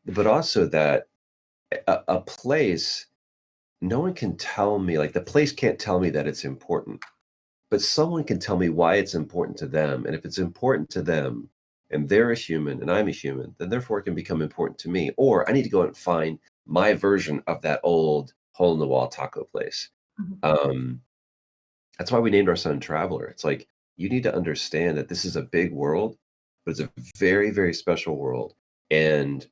but also that a place, no one can tell me, like, the place can't tell me that it's important, but someone can tell me why it's important to them. And if it's important to them and they're a human and I'm a human, then therefore it can become important to me. Or I need to go and find my version of that old hole in the wall taco place. That's why we named our son Traveler. It's like, you need to understand that this is a big world, but it's a very, very special world. And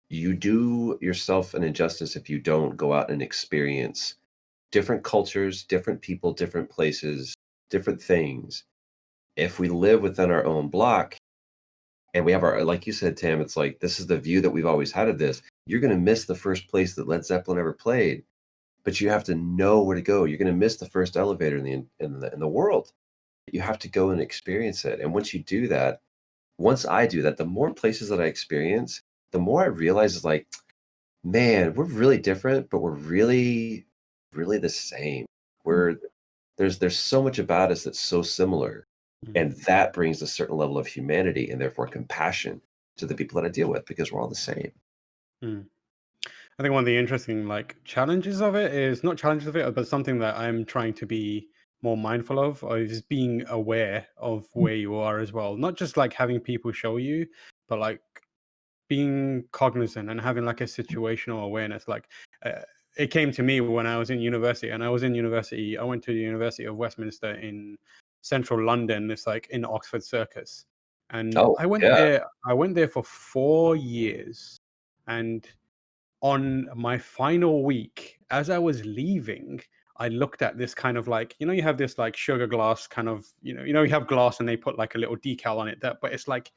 you do yourself an injustice if you don't go out and experience different cultures, different people, different places, different things. If we live within our own block and we have our, like you said, Tam, it's like, this is the view that we've always had of this. You're going to miss the first place that Led Zeppelin ever played, but you have to know where to go. You're going to miss the first elevator in the world. You have to go and experience it. And once I do that, the more places that I experience, the more I realize is like, man, we're really different, but we're really, really the same. There's so much about us that's so similar. And that brings a certain level of humanity and therefore compassion to the people that I deal with, because we're all the same. I think one of the interesting challenges of it is not challenges of it, but something that I'm trying to be more mindful of is being aware of where you are as well. Not just like having people show you, but like being cognizant and having like a situational awareness. It came to me when I was in university, and I went to the University of Westminster in central London. It's like in Oxford Circus. And I went there for 4 years. And on my final week, as I was leaving, I looked at this kind of like, you have this like sugar glass kind of, you have glass and they put like a little decal on it, but it's like,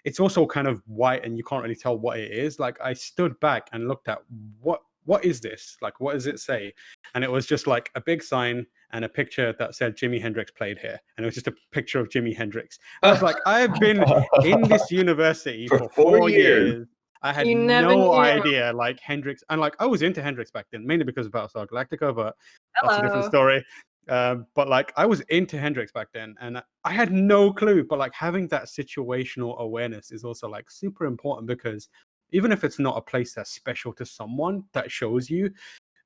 it's also kind of white and you can't really tell what it is. Like, I stood back and looked at what is this? Like, what does it say? And it was just like a big sign and a picture that said Jimi Hendrix played here. And it was just a picture of Jimi Hendrix. And I was like, I have been in this university for 4 years. I had no idea, like, Hendrix, and like I was into Hendrix back then, mainly because of Battlestar Galactica, but that's a different story. But like, I was into Hendrix back then, and I had no clue. But like, having that situational awareness is also like super important, because even if it's not a place that's special to someone, that shows you,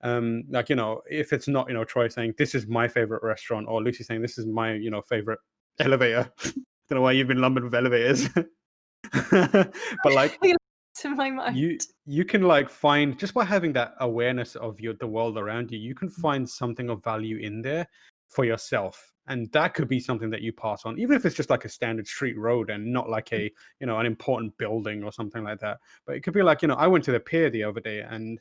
like, if it's not, Troy saying this is my favorite restaurant, or Lucy saying this is my, favorite elevator. I don't know why you've been lumbered with elevators. But like, to my mind, you can like find, just by having that awareness of the world around you, you can find something of value in there for yourself, and that could be something that you pass on, even if it's just like a standard street road and not like a an important building or something like that. But it could be like, I went to the pier the other day and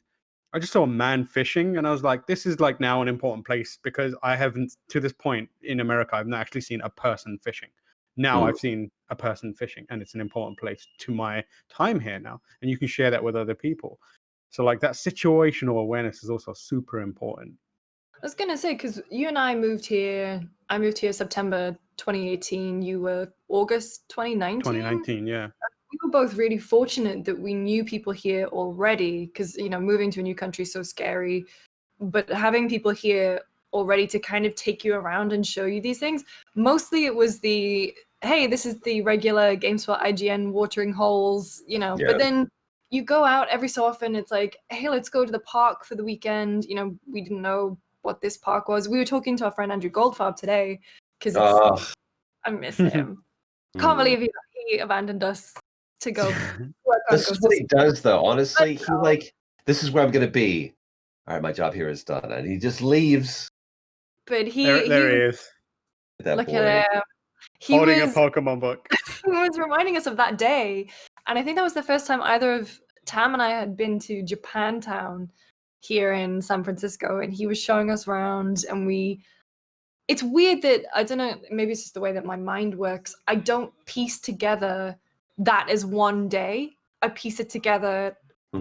I just saw a man fishing, and I was like, this is like now an important place, because I haven't, to this point in America, I've not actually seen a person fishing. Now I've seen a person fishing, and it's an important place to my time here now. And you can share that with other people. So like, that situational awareness is also super important. I was gonna say, because you and I moved here. I moved here September 2018. You were August 2019. 2019, yeah. We were both really fortunate that we knew people here already, because moving to a new country is so scary. But having people here already to kind of take you around and show you these things. Mostly it was the, hey, this is the regular GameSpot IGN watering holes, Yeah. But then you go out every so often. It's like, hey, let's go to the park for the weekend. We didn't know what this park was. We were talking to our friend Andrew Goldfarb today because I miss him. Can't believe he abandoned us to go work on This is what he does, though. Honestly, he this is where I'm gonna be. All right, my job here is done, and he just leaves. But there he is. That boy. At him. Holding a Pokemon book. He was reminding us of that day, and I think that was the first time either of Tam and I had been to Japantown here in San Francisco, and he was showing us around, and it's weird that, I don't know, maybe it's just the way that my mind works. I don't piece together that as one day. I piece it together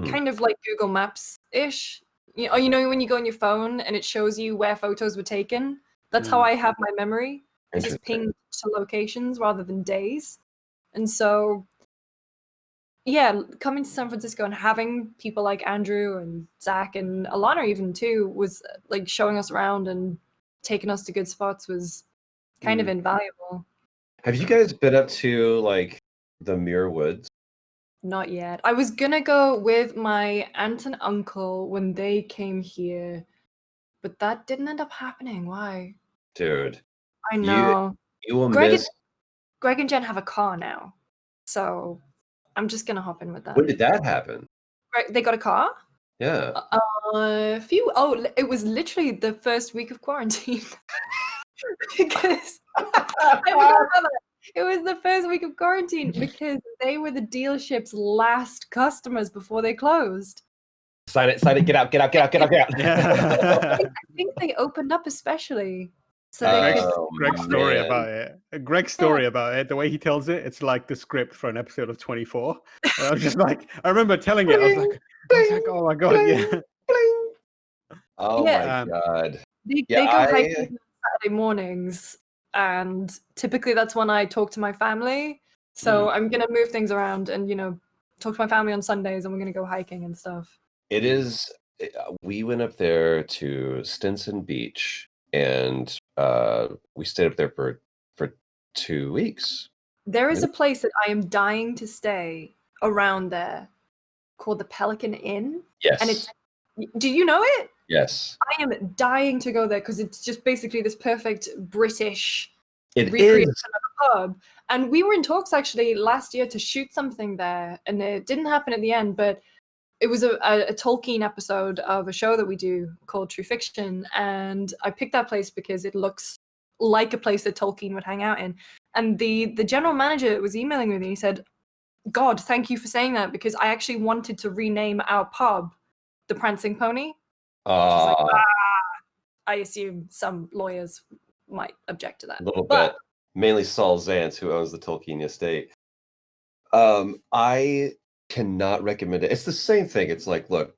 kind of like Google Maps-ish. When you go on your phone and it shows you where photos were taken? That's how I have my memory. It's just pinged to locations rather than days. And so, yeah, coming to San Francisco and having people like Andrew and Zach and Alana even too was like showing us around and taking us to good spots was kind of invaluable. Have you guys been up to like the Muir Woods? Not yet. I was gonna go with my aunt and uncle when they came here, but that didn't end up happening. Why? Dude. I know. You will miss. Greg and Jen have a car now, so I'm just gonna hop in with them. When did that happen? They got a car? Yeah. It was literally the first week of quarantine. Because I forgot about that. It was the first week of quarantine because they were the dealership's last customers before they closed. Sign it, get out. I think they opened up especially. So Greg's story about it, the way he tells it, it's like the script for an episode of 24. I was just like, I remember telling it, I was like, oh my god, yeah. Oh my god. They go hiking on Saturday mornings, and typically that's when I talk to my family. So I'm gonna move things around and talk to my family on Sundays, and we're gonna go hiking and stuff. It is. We went up there to Stinson Beach, and we stayed up there for 2 weeks. There is a place that I am dying to stay around there called the Pelican Inn. Yes. And do you know it? Yes. I am dying to go there because it's just basically this perfect British recreation of a pub. And we were in talks actually last year to shoot something there, and it didn't happen at the end, but it was a Tolkien episode of a show that we do called True Fiction, and I picked that place because it looks like a place that Tolkien would hang out in. And the general manager was emailing me and he said, God, thank you for saying that, because I actually wanted to rename our pub the Prancing Pony. I assume some lawyers might object to that. A little bit. Mainly Saul Zantz, who owns the Tolkien estate. I cannot recommend it. It's the same thing. It's like, look,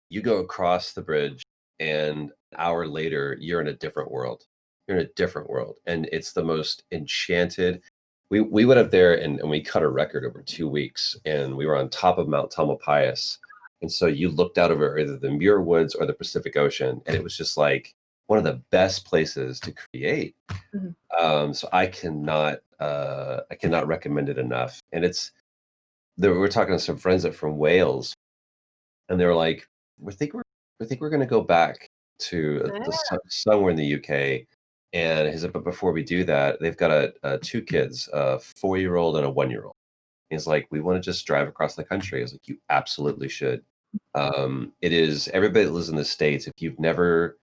you go across the bridge and an hour later, you're in a different world. You're in a different world. And it's the most enchanted. We went up there and we cut a record over 2 weeks, and we were on top of Mount Tamalpais. And so you looked out over either the Muir Woods or the Pacific Ocean, and it was just like one of the best places to create. So I cannot recommend it enough. And we're talking to some friends from Wales, and they were like, we think we're going to go back to somewhere in the UK. And he said, but before we do that, they've got 2 kids, a 4-year-old and a 1-year-old. He's like, we want to just drive across the country. I was like, you absolutely should. It is, everybody that lives in the States, if you've never,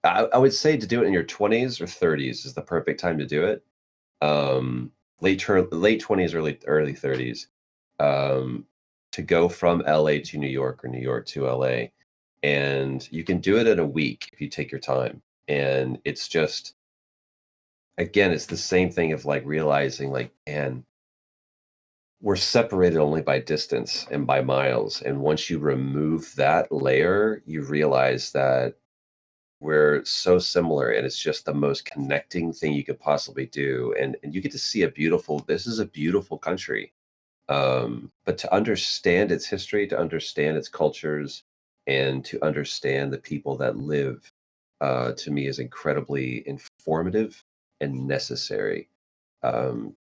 I would say to do it in your 20s or 30s is the perfect time to do it. Late 20s, early 30s, to go from LA to New York or New York to LA. And you can do it in a week if you take your time. And it's just, again, it's the same thing of like realizing like, man, we're separated only by distance and by miles. And once you remove that layer, you realize that we're so similar, and it's just the most connecting thing you could possibly do. And you get to see this is a beautiful country. But to understand its history, to understand its cultures, and to understand the people that live, to me is incredibly informative and necessary,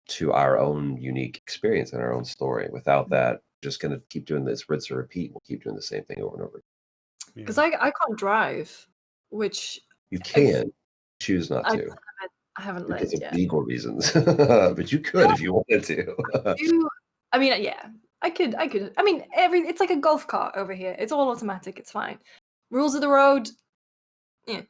to our own unique experience and our own story. Without that, just going to keep doing this rinse and repeat. We'll keep doing the same thing over and over. Because I can't drive, which you can choose not to. I haven't because learned of yet. legal reasons, but you could if you wanted to. I mean, yeah, I could. I mean, it's like a golf cart over here. It's all automatic. It's fine. Rules of the road, yeah.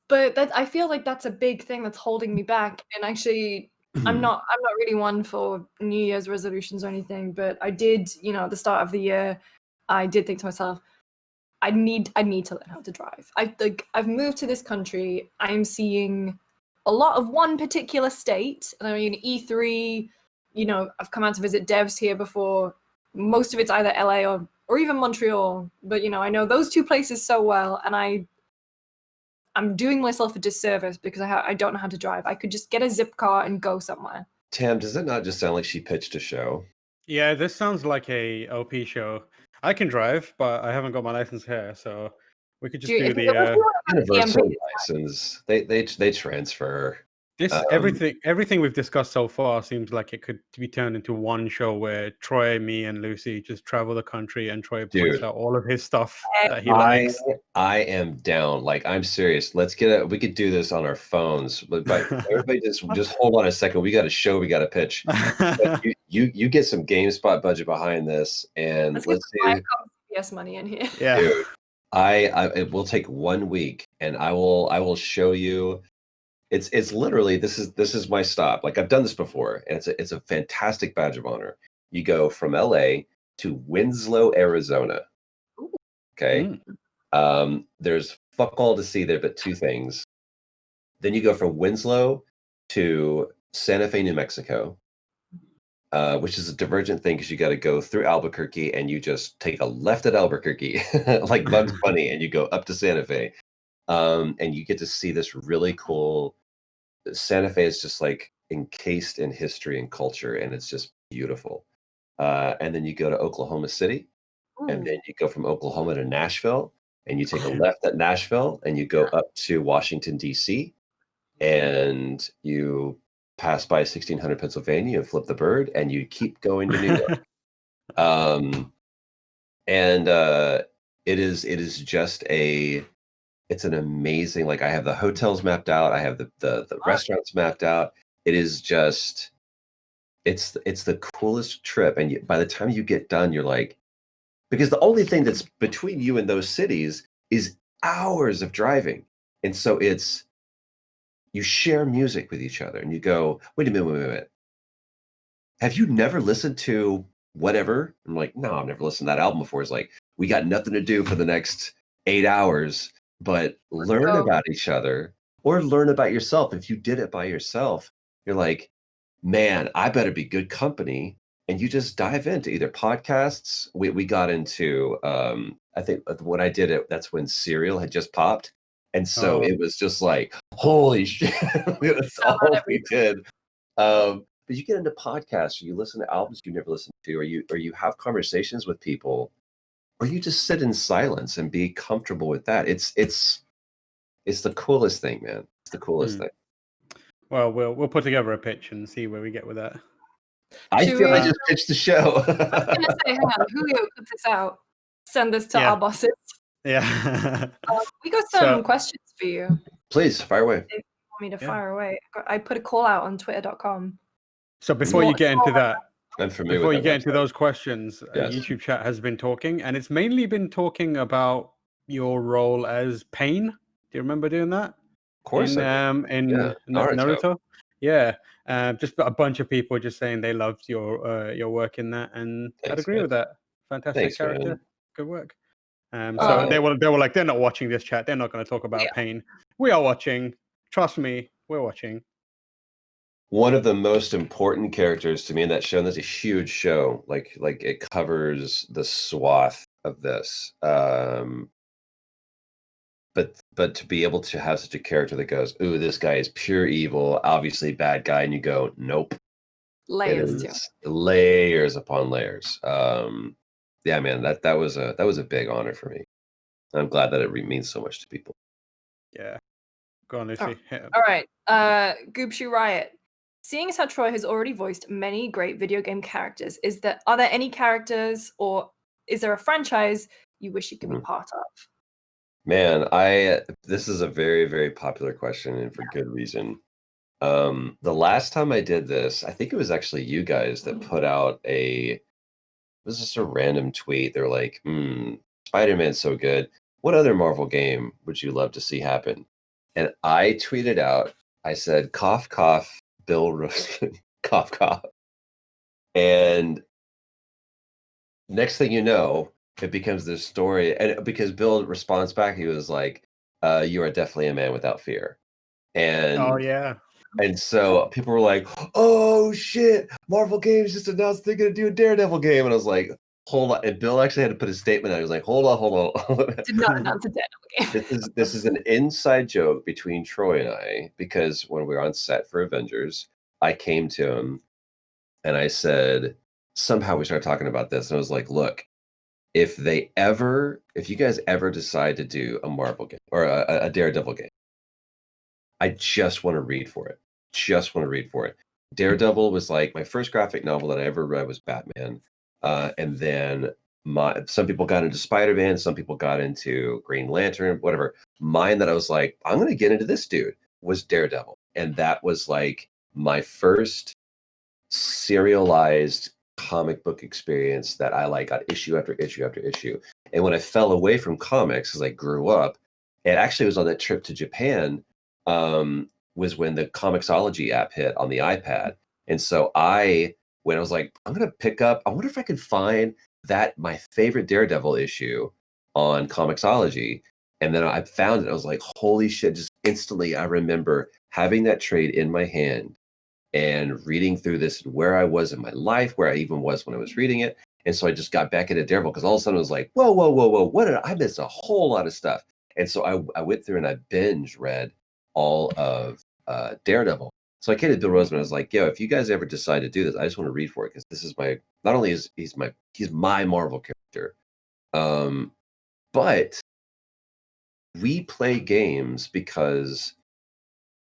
But I feel like that's a big thing that's holding me back. And actually, I'm not really one for New Year's resolutions or anything. But I did, at the start of the year, I did think to myself, I need to learn how to drive. I've moved to this country. I'm seeing a lot of one particular state, and I mean E3. I've come out to visit devs here before. Most of it's either LA or even Montreal. But I know those two places so well, and I'm doing myself a disservice because I don't know how to drive. I could just get a zip car and go somewhere. Tam, does it not just sound like she pitched a show? Yeah, this sounds like a OP show. I can drive, but I haven't got my license here, so we could just do the universal license. They transfer. Everything we've discussed so far seems like it could be turned into one show where Troy, me, and Lucy just travel the country, and Troy points out all of his stuff that he likes. I am down. Like, I'm serious. We could do this on our phones, but everybody just hold on a second. We got a show we got to pitch. you get some GameSpot budget behind this, and let's see. Yes, money in here. Yeah, dude, it will take 1 week, and I will show you. It's literally this is my stop. Like, I've done this before, and it's a fantastic badge of honor. You go from LA to Winslow, Arizona. Okay. There's fuck all to see there but two things. Then you go from Winslow to Santa Fe, New Mexico, which is a divergent thing because you got to go through Albuquerque, and you just take a left at Albuquerque like Bugs Bunny, and you go up to Santa Fe. And you get to see this really cool. Santa Fe is just like encased in history and culture, and it's just beautiful. And then you go to Oklahoma City, and then you go from Oklahoma to Nashville, and you take a left at Nashville, and you go up to Washington, D.C., and you pass by 1600 Pennsylvania and flip the bird, and you keep going to New York. And it is just it's an amazing, like, I have the hotels mapped out. I have the restaurants mapped out. It is just, it's the coolest trip. And by the time you get done, you're like, because the only thing that's between you and those cities is hours of driving. And so you share music with each other, and you go, wait a minute. Have you never listened to whatever? I'm like, no, I've never listened to that album before. It's like, we got nothing to do for the next 8 hours. But learn about each other, or learn about yourself. If you did it by yourself, you're like, man, I better be good company. And you just dive into either podcasts. We got into, I think when I did it, that's when Serial had just popped. And so it was just like, holy shit, that's all we did. But you get into podcasts, or you listen to albums you never listened to, or you have conversations with people, or you just sit in silence and be comfortable with that. It's the coolest thing, man. It's the coolest thing. Well, we'll put together a pitch and see where we get with that. I just pitched the show. I was gonna say, hang on, Julio, put this out. Send this to our bosses. Yeah. We got some questions for you. Please fire away. If you want me to fire away, I put a call out on twitter.com. So before you get into that, before you get into those questions, YouTube chat has been talking, and it's mainly been talking about your role as Pain. Do you remember doing that? Of course. In Naruto. Yeah. Just a bunch of people just saying they loved your work in that, and I'd agree with that. Fantastic character. Man. Good work. So they were like, they're not watching this chat. They're not going to talk about Pain. We are watching. Trust me, we're watching. One of the most important characters to me in that show, and that's a huge show, like it covers the swath of this. but to be able to have such a character that goes, ooh, this guy is pure evil, obviously bad guy, and you go, nope. Layers it is layers upon layers. Yeah, man, that was a big honor for me. I'm glad that it means so much to people. Yeah. Go on, Lucy. All right. Goopshoe Riot. Seeing as how Troy has already voiced many great video game characters, are there any characters or is there a franchise you wish you could be part of? Man, this is a very, very popular question, and for good reason. The last time I did this, I think it was actually you guys that put out it was just a random tweet. They're like, Spider-Man's so good. What other Marvel game would you love to see happen? And I tweeted out, I said, cough, cough, Bill Roseman, cough, cough. And next thing you know, it becomes this story. And because Bill responds back, he was like, you are definitely a man without fear. And oh, yeah. And so people were like, oh shit, Marvel Games just announced they're going to do a Daredevil game. And I was like, hold on. And Bill actually had to put a statement out. He was like, hold on. Did not announce a Daredevil game. This is an inside joke between Troy and I, because when we were on set for Avengers, I came to him and I said, somehow we started talking about this. And I was like, look, if you guys ever decide to do a Marvel game or a Daredevil game, I just want to read for it. Daredevil was like my first graphic novel that I ever read was Batman. And then some people got into Spider-Man, some people got into Green Lantern, whatever. Mine that I was like, I'm going to get into this dude was Daredevil. And that was like my first serialized comic book experience that I like got issue after issue after issue. And when I fell away from comics as I grew up, it actually was on that trip to Japan, was when the Comixology app hit on the iPad. And so when I was like, I'm going to pick up, I wonder if I can find my favorite Daredevil issue on Comixology. And then I found it. I was like, holy shit, just instantly I remember having that trade in my hand and reading through this and where I was in my life, where I even was when I was reading it. And so I just got back into Daredevil because all of a sudden I was like, whoa, I missed a whole lot of stuff. And so I went through and I binge read all of Daredevil. So I came to Bill Roseman. I was like, yo, if you guys ever decide to do this, I just want to read for it because this is not only is he's my Marvel character, but we play games because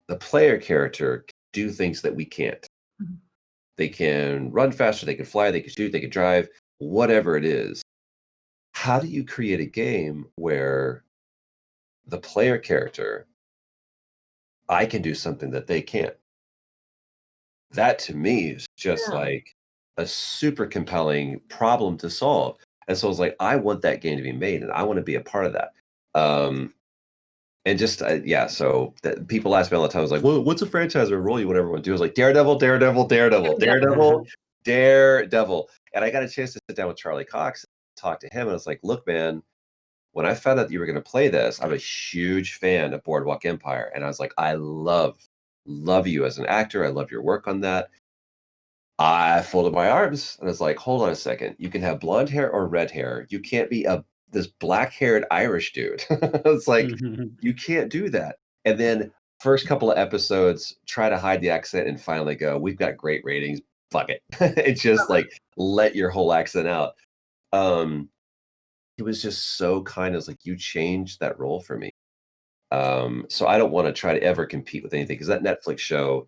the player character can do things that we can't. Mm-hmm. They can run faster, they can fly, they can shoot, they can drive, whatever it is. How do you create a game where the player character, I can do something that they can't? That to me is just like a super compelling problem to solve. And so I was like, I want that game to be made and I want to be a part of that. And just, so people ask me all the time, I was like, well, what's a franchise or a role you would ever want to do? I was like, Daredevil. And I got a chance to sit down with Charlie Cox and talk to him. And I was like, look, man, when I found out that you were going to play this, I'm a huge fan of Boardwalk Empire. And I was like, I love you as an actor. I love your work on that. I folded my arms and I was like, hold on a second. You can have blonde hair or red hair. You can't be this black-haired Irish dude. It's like, you can't do that. And then first couple of episodes, try to hide the accent and finally go, we've got great ratings. Fuck it. It's just like, let your whole accent out. It was just so kind. It was like, you changed that role for me. So I don't want to try to ever compete with anything because that Netflix show,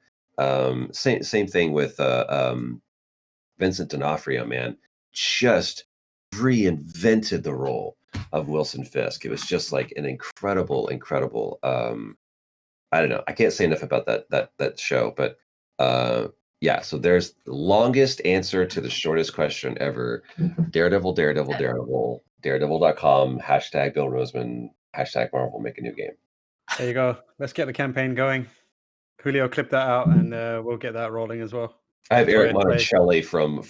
same thing with Vincent D'Onofrio, man, just reinvented the role of Wilson Fisk. It was just like an incredible I don't know, I can't say enough about that show, but so there's the longest answer to the shortest question ever. Daredevil, Daredevil.com, #Bill Roseman, #Marvel, make a new game. There you go. Let's get the campaign going. Julio, clip that out and we'll get that rolling as well. I have Eric Monticelli from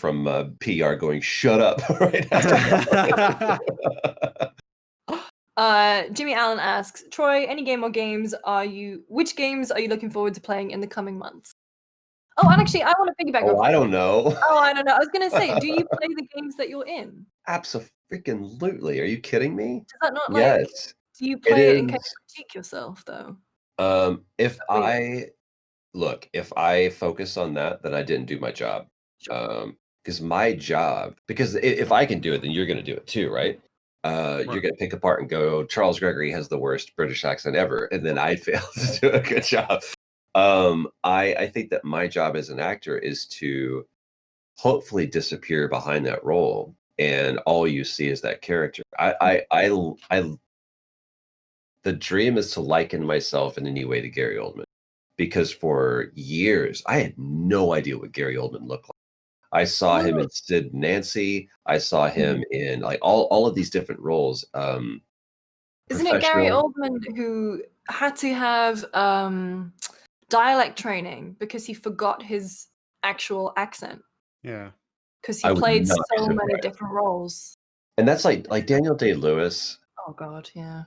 PR going, shut up right now. Jimmy Allen asks, Troy, any game or games which games are you looking forward to playing in the coming months? Oh, and actually, I want to piggyback. I don't know. I don't know. I was going to say, do you play the games that you're in? Absolutely. Are you kidding me? Is that not yes. Do you It play it and kind of is. critique yourself though? If Weird. if I focus on that, then I didn't do my job. Sure. Because my job, because if I can do it, then you're going to do it too, right? You're Right. going to pick apart and go, Charles Gregory has the worst British accent ever, and then I fail to do a good job. I think that my job as an actor is to hopefully disappear behind that role, and all you see is that character. The dream is to liken myself in any way to Gary Oldman, because for years I had no idea what Gary Oldman looked like. I saw him Oh, in Sid and Nancy. I saw him mhm. in like all of these different roles. Isn't it Gary Professional. Oldman who had to have dialect training because he forgot his actual accent Yeah. because he I would played not be so many surprised. different roles? And that's like Daniel Day-Lewis. Oh God, yeah.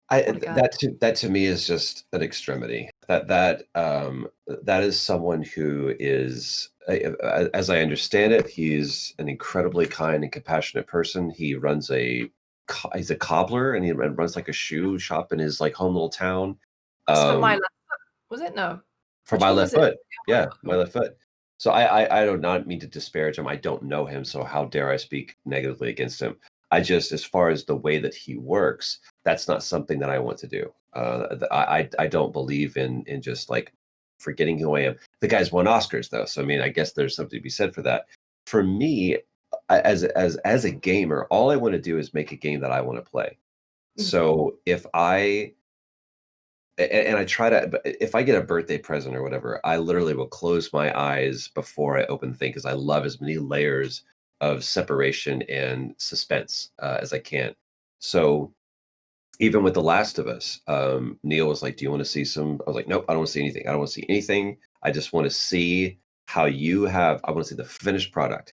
I What a guy. that to me is just an extremity. That is someone who is, as I understand it, he's an incredibly kind and compassionate person. He's a cobbler, and he runs like a shoe shop in his like home little town. That's for my Um, left foot. Was it? No. for Which my one was left it? foot, Yeah, yeah, my my left foot. So I do not mean to disparage him. I don't know him, so how dare I speak negatively against him? I just, as far as the way that he works, that's not something that I want to do. I don't believe in just like forgetting who I am. The guy's won Oscars though, so I mean, I guess there's something to be said for that. For me, as a gamer, all I want to do is make a game that I want to play. Mhm. So and I try to, but if I get a birthday present or whatever, I literally will close my eyes before I open the thing, because I love as many layers of separation and suspense as I can. So even with The Last of Us, Neil was like, "Do you want to see some?" I was like, "Nope, I don't want to see anything. I don't want to see anything. I just want to see how you have. I want to see the finished product."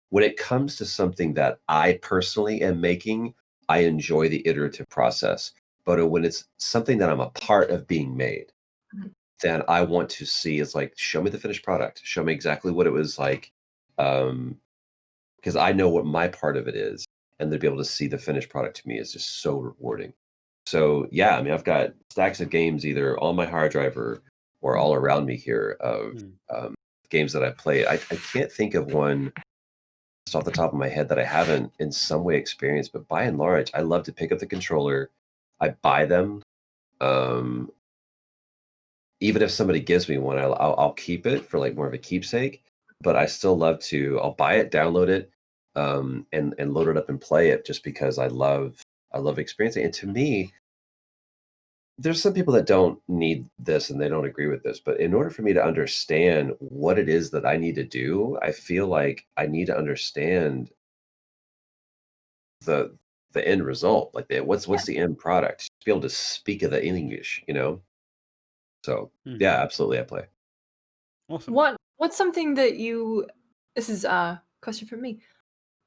When it comes to something that I personally am making, I enjoy the iterative process. But when it's something that I'm a part of being made, Mhm. then I want to see, it's like, show me the finished product. Show me exactly what it was like. Because I know what my part of it is. And to be able to see the finished product to me is just so rewarding. So yeah, I mean, I've got stacks of games either on my hard drive or all around me here of Mm. games that I played. I can't think of one just off the top of my head that I haven't in some way experienced, but by and large, I love to pick up the controller. I buy them. Um, Even if somebody gives me one, I'll keep it for like more of a keepsake. But I still love to. I'll buy it, download it, and load it up and play it just because I love experiencing it. And to me, there's some people that don't need this and they don't agree with this, but in order for me to understand what it is that I need to do, I feel like I need to understand the the end result, like what's the end product, to be able to speak of the English. So Mm. yeah, absolutely, I play. Awesome. What's something that you this is a question for me.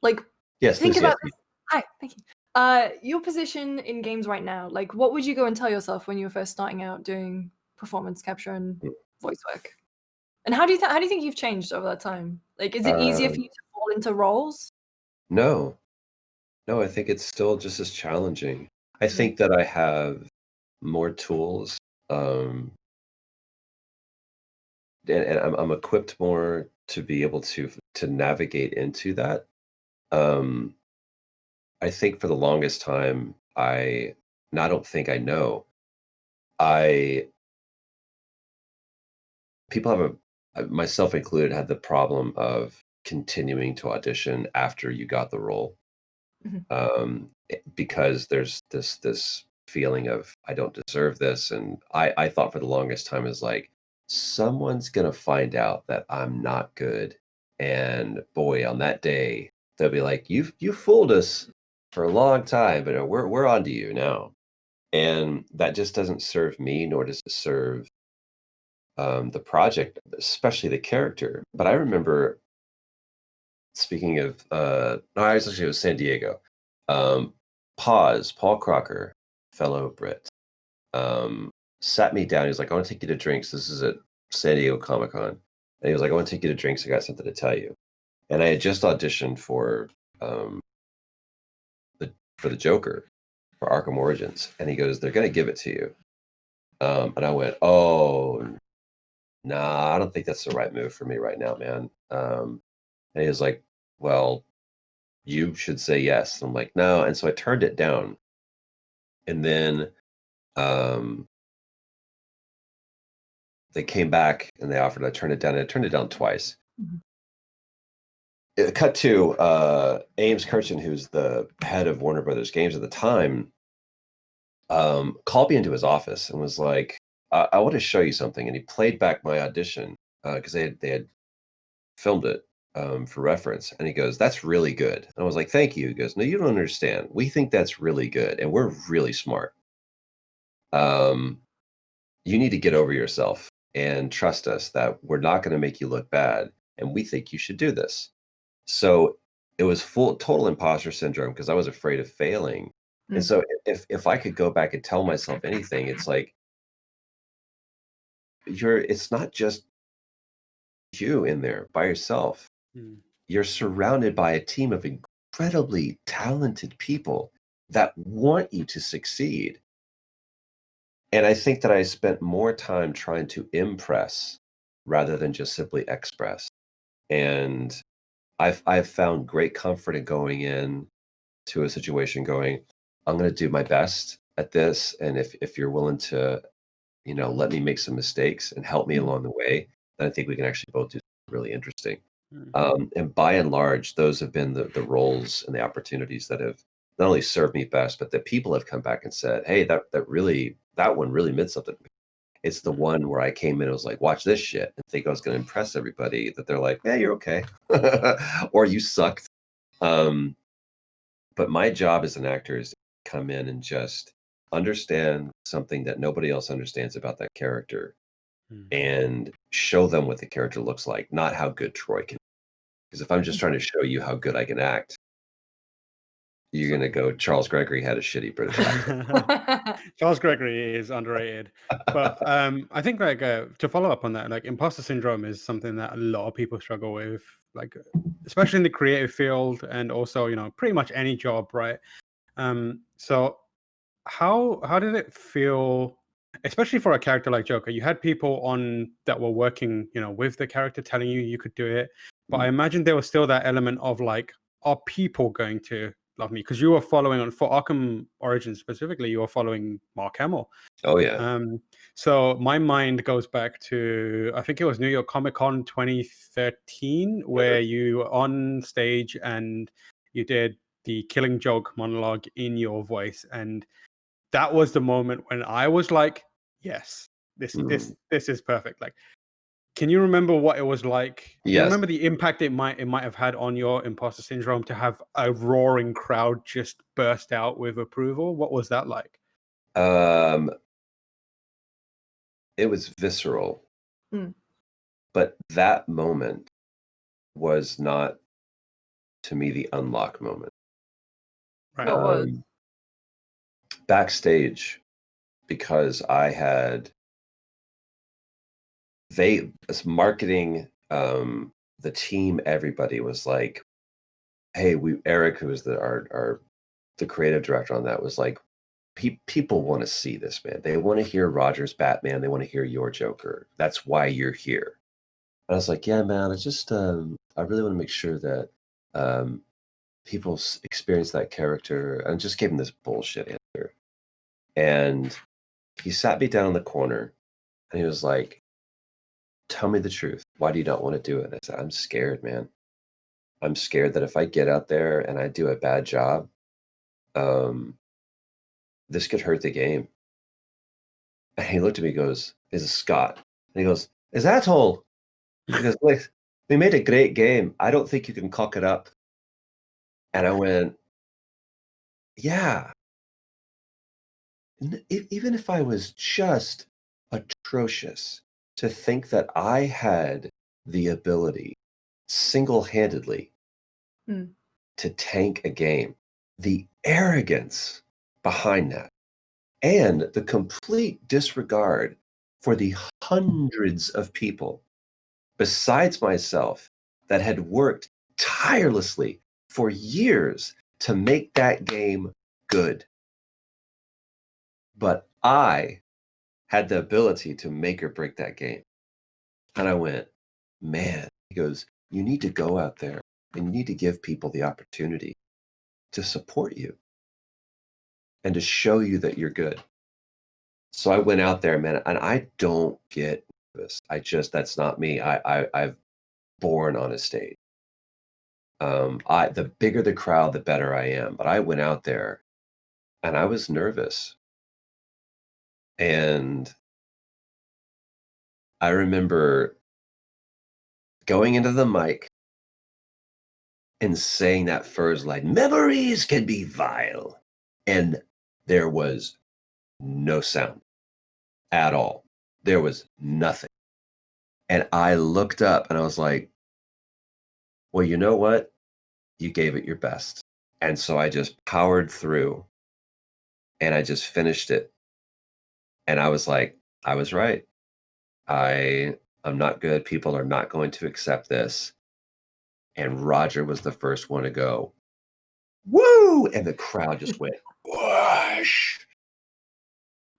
Like Yes, think Lucy, yes, about this. Hi, thank you. Your position in games right now, like what would you go and tell yourself when you were first starting out doing performance capture and mm, voice work? And how do you think you've changed over that time? Like is it easier for um, you to fall into roles? no, no, I think it's still just as challenging. I Mhm. think that I have more tools, um, and I'm equipped more to be able to navigate into that. Um, I think for the longest time, I don't think I know. I People have myself included, had the problem of continuing to audition after you got the role, Mhm. because there's this feeling of I don't deserve this, and I thought for the longest time is like, someone's gonna find out that I'm not good, and boy, on that day they'll be like, you fooled us for a long time, but we're on to you now, and that just doesn't serve me, nor does it serve the project, especially the character. But I remember, speaking of, no, I was actually, it was San Diego. Um, Paul Crocker, fellow Brit, um, sat me down. He was like, "I want to take you to drinks. This is at San Diego Comic Con." And he was like, "I want to take you to drinks. I got something to tell you." And I had just auditioned um, the for the Joker, for Arkham Origins. And he goes, they're going to give it to you. And I went, oh, nah, I don't think that's the right move for me right now, man. And he was like, well, you should say yes. I'm like, no. And so I turned it down. And then they came back and they offered, I turned it down, and I turned it down twice. It cut to Ames Kirchen, who's the head of Warner Brothers Games at the time, called me into his office and was like, I want to show you something. And he played back my audition because they had filmed it for reference. And he goes, that's really good. And I was like, thank you. He goes, no, you don't understand. We think that's really good. And we're really smart. You need to get over yourself and trust us that we're not going to make you look bad. And we think you should do this. So it was total imposter syndrome because I was afraid of failing. And so if I could go back and tell myself anything, it's like, it's not just you in there by yourself. You're surrounded by a team of incredibly talented people that want you to succeed. And I think that I spent more time trying to impress rather than just simply express. And I've found great comfort in going in to a situation going, I'm going to do my best at this. And if you're willing to, let me make some mistakes and help me along the way, then I think we can actually both do something really interesting. And by and large, those have been the roles and the opportunities that have not only served me best, but that people have come back and said, hey, that one really meant something to me. It's the one where I came in and was like, watch this shit, and think I was going to impress everybody, that they're like, yeah, you're okay. Or you sucked. But my job as an actor is to come in and just understand something that nobody else understands about that character and show them what the character looks like, not how good Troy can. Because if I'm just trying to show you how good I can act, you're going to go, Charles Gregory had a shitty British accent. Charles Gregory is underrated. But I think to follow up on that, like imposter syndrome is something that a lot of people struggle with, like especially in the creative field and also, pretty much any job, right? So how did it feel, especially for a character like Joker? You had people on that were working, with the character telling you could do it. But I imagine there was still that element of like, are people going to love me? Because you were following for Arkham Origins specifically, you were following Mark Hamill. Oh yeah. So my mind goes back to, I think it was New York Comic Con 2013, where you were on stage and you did the Killing Joke monologue in your voice, and that was the moment when I was like, yes, this is perfect. Like, can you remember what it was like? Do you remember the impact it might have had on your imposter syndrome to have a roaring crowd just burst out with approval? What was that like? It was visceral. But that moment was not, to me, the unlock moment. Right. Backstage, because I had marketing, the team, everybody was like, hey, Eric, who was the creative director on that, was like, people want to see this, man. They want to hear Roger's Batman. They want to hear your Joker. That's why you're here. And I was like, yeah, man, I just I really want to make sure that people experience that character. And just gave him this bullshit answer. And he sat me down in the corner and he was like, tell me the truth. Why do you not want to do it? And I said, I'm scared, man. I'm scared that if I get out there and I do a bad job, this could hurt the game. And he looked at me and goes, is it Scott? And he goes, is asshole. He goes, like, we made a great game. I don't think you can cock it up. And I went, yeah. Even if I was just atrocious, to think that I had the ability single-handedly to tank a game, the arrogance behind that, and the complete disregard for the hundreds of people besides myself that had worked tirelessly for years to make that game good. but I had the ability to make or break that game. And I went, man, he goes, you need to go out there and you need to give people the opportunity to support you and to show you that you're good. So I went out there, man, and I don't get nervous. That's not me. I've born on a stage. The bigger the crowd, the better I am. But I went out there and I was nervous. And I remember going into the mic and saying that first line, memories can be vile. And there was no sound at all. There was nothing. And I looked up and I was like, well, you know what? You gave it your best. And so I just powered through and I just finished it. And I was like, I was right. I'm not good. People are not going to accept this. And Roger was the first one to go, woo! And the crowd just went, whoosh.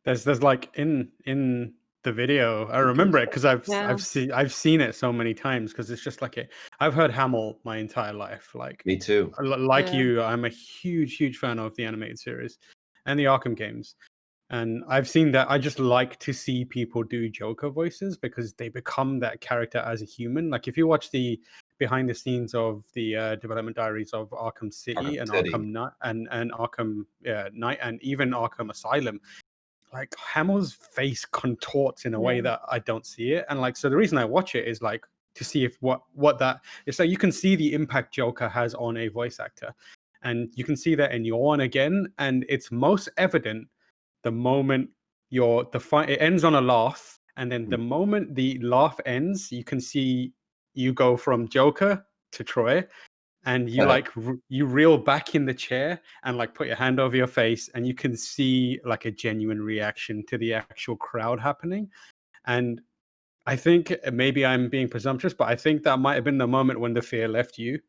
There's like in the video, I remember it because I've seen it so many times because it's just like I've heard Hamill my entire life. Like me too. Like you, I'm a huge fan of the animated series and the Arkham games. And I've seen that. I just like to see people do Joker voices because they become that character as a human. Like if you watch the behind the scenes of the development diaries of Arkham City and Arkham Knight and Arkham Knight and even Arkham Asylum, like Hamill's face contorts in a way that I don't see it. And like, so the reason I watch it is like to see if what that is. So you can see the impact Joker has on a voice actor, and you can see that in your one again. And it's most evident the moment it ends on a laugh, and then the moment the laugh ends, you can see you go from Joker to Troy, and you you reel back in the chair and like put your hand over your face, and you can see like a genuine reaction to the actual crowd happening. And I think maybe I'm being presumptuous, but I think that might have been the moment when the fear left you,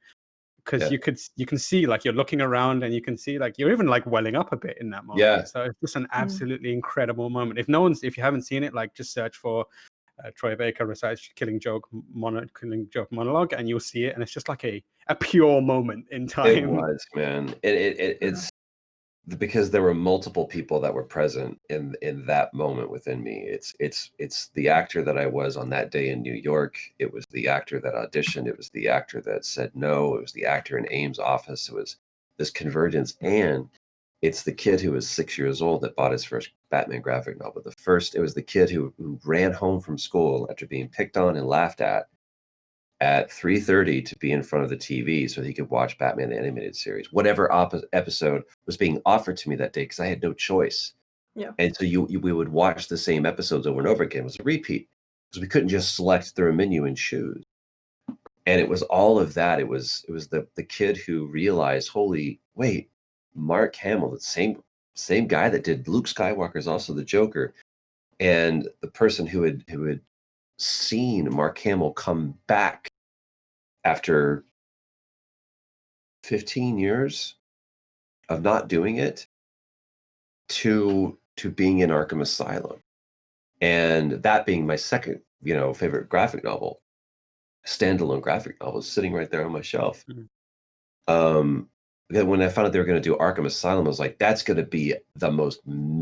because you can see like you're looking around and you can see like you're even like welling up a bit in that moment. Yeah. So it's just an absolutely incredible moment. If you haven't seen it, like just search for Troy Baker recites Killing Joke monologue, and you'll see it, and it's just like a pure moment in time. It was, man. It's because there were multiple people that were present in that moment within me. It's the actor that I was on that day in New York. It was the actor that auditioned. It was the actor that said no. It was the actor in Ames' office. It was this convergence, and it's the kid who was 6 years old that bought his first Batman graphic novel. It was the kid who ran home from school after being picked on and laughed at 3:30 to be in front of the TV so he could watch Batman the Animated Series. Whatever episode was being offered to me that day, because I had no choice. Yeah. And so we would watch the same episodes over and over again. It was a repeat because we couldn't just select through a menu and choose. And it was all of that. It was the kid who realized, holy wait, Mark Hamill, the same guy that did Luke Skywalker, is also the Joker, and the person who had seen Mark Hamill come back after 15 years of not doing it to being in Arkham Asylum, and that being my second favorite graphic novel, standalone graphic novel, sitting right there on my shelf. When I found out they were going to do Arkham Asylum, I was like, that's going to be the most,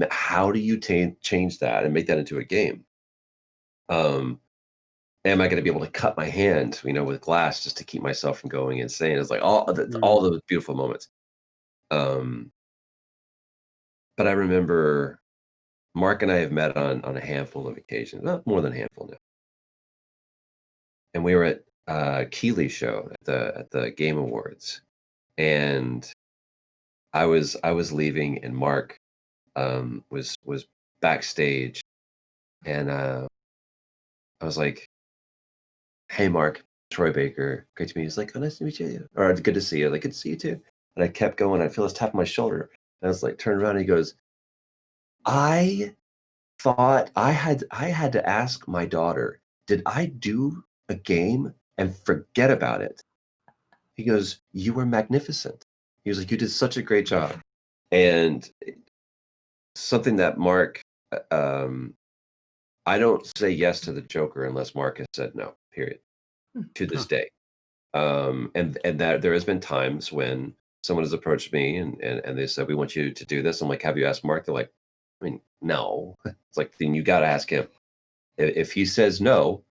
how do you change that and make that into a game? Am I going to be able to cut my hand, with glass just to keep myself from going insane? It's like all those beautiful moments. But I remember Mark and I have met on a handful of occasions, not more than a handful now. And we were at Keeley's show at the Game Awards. And I was leaving, and Mark was backstage, and I was like, "Hey, Mark, Troy Baker, great to meet you." He's like, "Oh, nice to meet you," or "Good to see you." Like, "Good to see you too." And I kept going. I feel his tap on my shoulder, and I was like, turned around, and he goes, "I thought I had to ask my daughter, did I do a game and forget about it?" He goes, "You were magnificent." He was like, "You did such a great job." And something that Mark, I don't say yes to the Joker unless Mark has said no, period, to this day. And that there has been times when someone has approached me and they said, we want you to do this. I'm like, have you asked Mark? They're like, I mean, no. It's like, then you got to ask him. If he says no,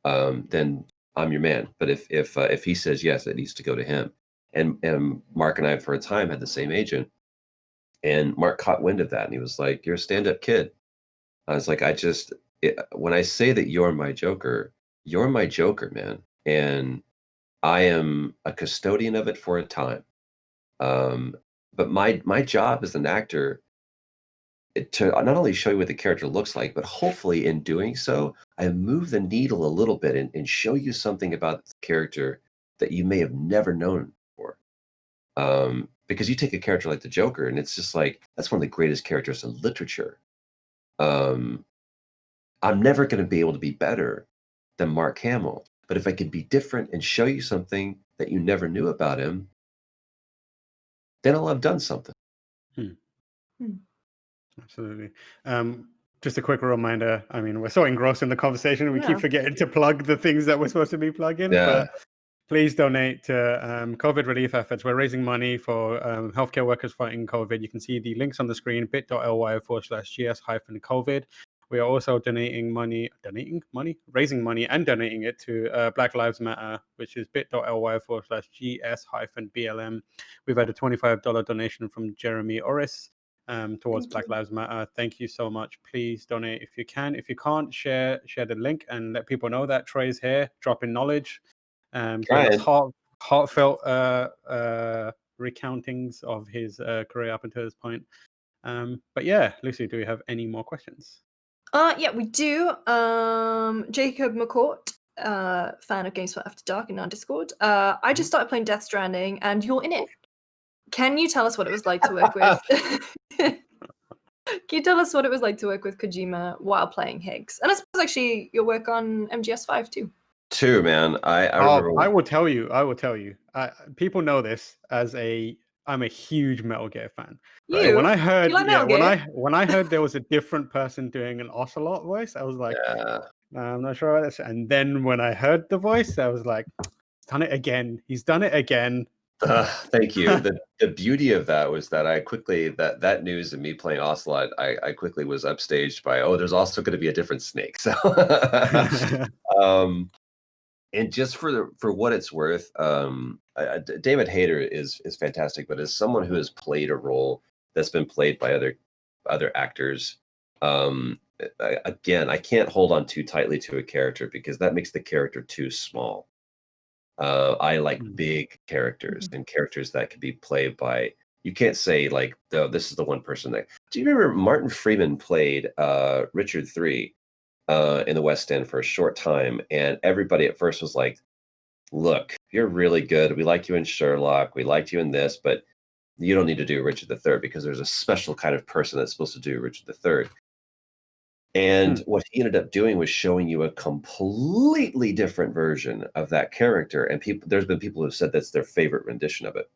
then I'm your man. But if he says yes, it needs to go to him. And Mark and I, for a time, had the same agent. And Mark caught wind of that, and he was like, "You're a stand-up kid." I was like, when I say that you're my Joker, man, and I am a custodian of it for a time. But my job as an actor to not only show you what the character looks like, but hopefully in doing so, I move the needle a little bit and show you something about the character that you may have never known before. Because you take a character like the Joker, and it's just like, that's one of the greatest characters in literature. I'm never going to be able to be better than Mark Hamill. But if I could be different and show you something that you never knew about him, then I'll have done something. Absolutely. Just a quick reminder. I mean, we're so engrossed in the conversation, we keep forgetting to plug the things that we're supposed to be plugging. Yeah. But please donate to COVID relief efforts. We're raising money for healthcare workers fighting COVID. You can see the links on the screen, bit.ly/GS-COVID. We are also raising money and donating it to Black Lives Matter, which is bit.ly/GS-BLM. We've had a $25 donation from Jeremy Orris towards Black Lives Matter. Thank you so much. Please donate if you can. If you can't, share the link and let people know that Trey's here, dropping knowledge. Give us heartfelt recountings of his career up until this point. But yeah, Lucy, do we have any more questions? Yeah, we do. Jacob McCourt, fan of GameSpot After Dark in our Discord. I just started playing Death Stranding, and you're in it. Can you tell us what it was like to work with? Can you tell us what it was like to work with Kojima while playing Higgs? And I suppose actually your work on MGS5 too. Too, man. I will tell you. People know this as I'm a huge Metal Gear fan. Right? When I heard, when I heard there was a different person doing an Ocelot voice, I was like, I'm not sure about this. And then when I heard the voice, I was like, he's done it again. Thank you. The beauty of that was that I quickly that news of me playing Ocelot, I quickly was upstaged by, there's also going to be a different Snake. So, and just for what it's worth, David Hayter is fantastic, but as someone who has played a role that's been played by other actors, again, I can't hold on too tightly to a character because that makes the character too small. I like big characters and characters that can be played by. You can't say like, this is the one person that. Do you remember Martin Freeman played Richard III in the West End for a short time, and everybody at first was like, "Look, you're really good. We like you in Sherlock. We liked you in this, but you don't need to do Richard III because there's a special kind of person that's supposed to do Richard III." And what he ended up doing was showing you a completely different version of that character. And there's been people who have said that's their favorite rendition of it.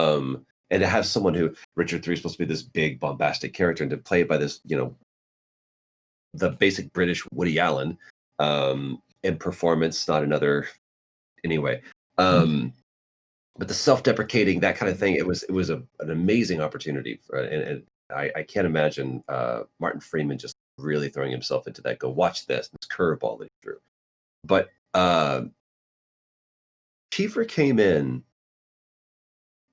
And to have someone who Richard III is supposed to be this big bombastic character, and to play it by this, the basic British Woody Allen in performance, not another anyway. But the self-deprecating, that kind of thing, it was an amazing opportunity and I can't imagine Martin Freeman just really throwing himself into that. Go watch this curveball that he threw. But Kiefer came in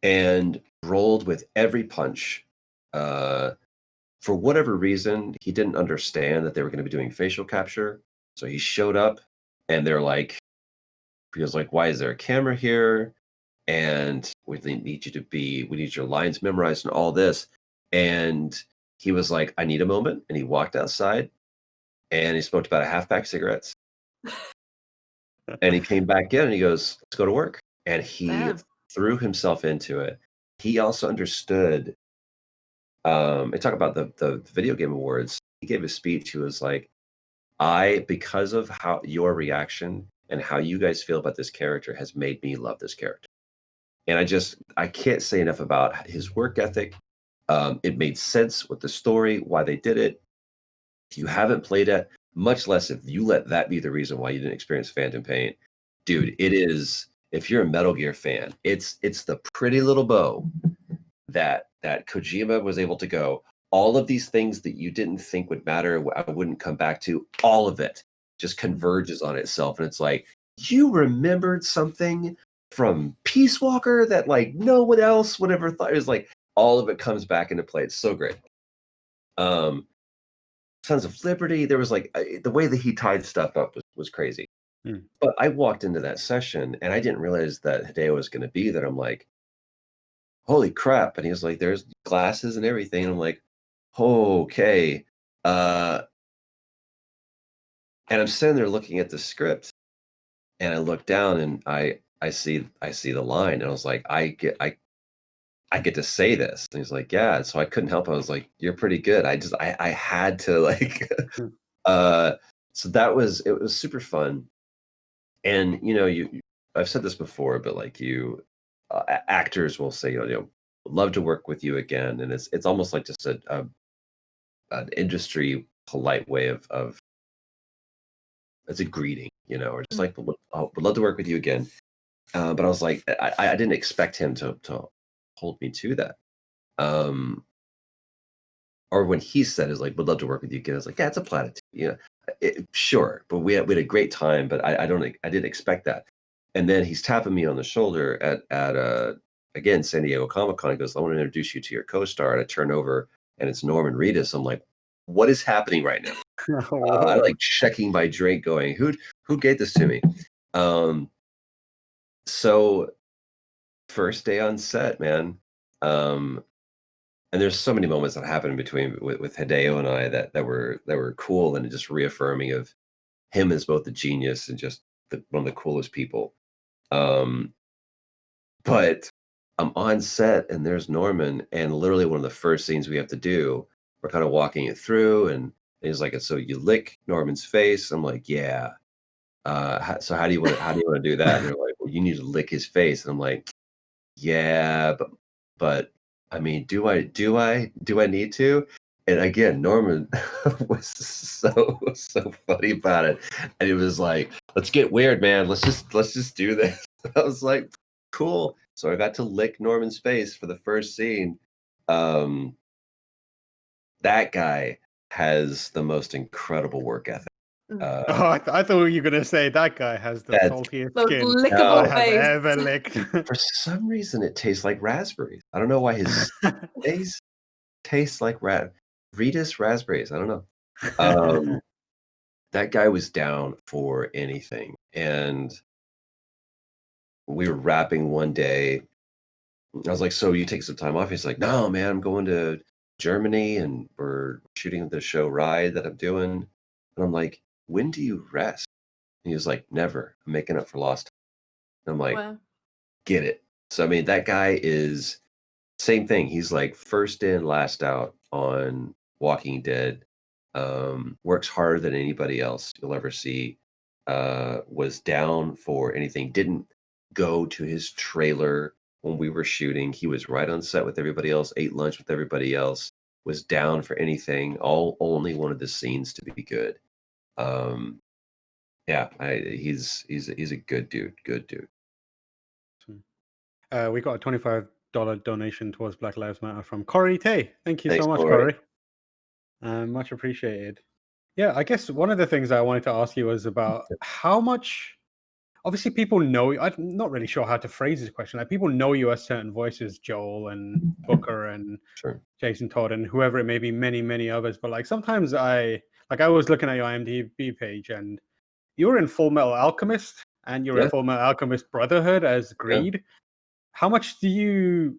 and rolled with every punch. For whatever reason, he didn't understand that they were going to be doing facial capture. So he showed up, and he was like, "Why is there a camera here? And we need your lines memorized and all this." And he was like, "I need a moment." And he walked outside and he smoked about a half pack of cigarettes. And he came back in and he goes, "Let's go to work." And he threw himself into it. He also understood. I talk about the video game awards. He gave a speech. He was like, because of how your reaction and how you guys feel about this character has made me love this character. And I can't say enough about his work ethic. It made sense with the story, why they did it. If you haven't played it, much less if you let that be the reason why you didn't experience phantom pain, dude, it is. If you're a Metal Gear fan, it's the pretty little bow that Kojima was able to go. All of these things that you didn't think would matter, I wouldn't come back to. All of it just converges on itself, and it's like you remembered something from Peace Walker that like no one else would ever thought. It was like all of it comes back into play. It's so great. Sons of Liberty, there was like the way that he tied stuff up was crazy. But I walked into that session and I didn't realize that Hideo was going to be there. I'm like, holy crap. And he was like, there's glasses and everything. And I'm like, okay. And I'm sitting there looking at the script and I look down and I see the line and I was like, I get to say this. And he's like, yeah. So I couldn't help. I was like, you're pretty good. I had to like, so it was super fun. And, you know, I've said this before, but like actors will say, you know, love to work with you again. And it's almost like just an industry polite way of it's a greeting, you know, or just like, would love to work with you again. But I was like, I didn't expect him to hold me to that. Or when he said is like, would love to work with you again, I was like, yeah, it's a platitude, you know. Sure, but we had a great time, but I didn't expect that. And then he's tapping me on the shoulder at again San Diego Comic-Con. He goes, I want to introduce you to your co-star. And I turn over and it's Norman Reedus. I'm like, what is happening right now? I like checking my drink, going, who gave this to me? So first day on set, man. And there's so many moments that happened in between with Hideo and I that were cool and just reaffirming of him as both a genius and just one of the coolest people. But I'm on set and there's Norman, and literally one of the first scenes we have to do, we're kind of walking it through, and he's like, so you lick Norman's face? I'm like, yeah. So how do you want to do that? And they're like, well, you need to lick his face. And I'm like, yeah, but I mean, do I need to? And again, Norman was so funny about it. And it was like, let's get weird, man. Let's just do this. I was like, cool. So I got to lick Norman's face for the first scene. That guy has the most incredible work ethic. I thought you were going to say that guy has the saltiest skin lickable I have ever licked. For some reason, it tastes like raspberries. I don't know why his face tastes like Reedus raspberries. I don't know. That guy was down for anything. And we were rapping one day. I was like, so you take some time off? He's like, no, man, I'm going to Germany and we're shooting the show Ride that I'm doing. And I'm like, when do you rest? And he was like, never. I'm making up for lost time. And I'm like, wow. Get it. So, I mean, that guy is same thing. He's like first in, last out on Walking Dead. Works harder than anybody else you'll ever see. Was down for anything. Didn't go to his trailer when we were shooting. He was right on set with everybody else, ate lunch with everybody else, was down for anything. Only wanted the scenes to be good. Yeah, he's a good dude. We got a $25 donation towards Black Lives Matter from Corey Tay. Thank you so much, Corey. Much appreciated. Yeah, I guess one of the things I wanted to ask you was about how much. Obviously, people know. I'm not really sure how to phrase this question. Like, people know you as certain voices, Joel and Booker and Jason Todd and whoever it may be, many others. But like sometimes I was looking at your IMDb page and you were in Full Metal Alchemist and you're in Full Metal Alchemist Brotherhood as Greed. Yeah. How much do you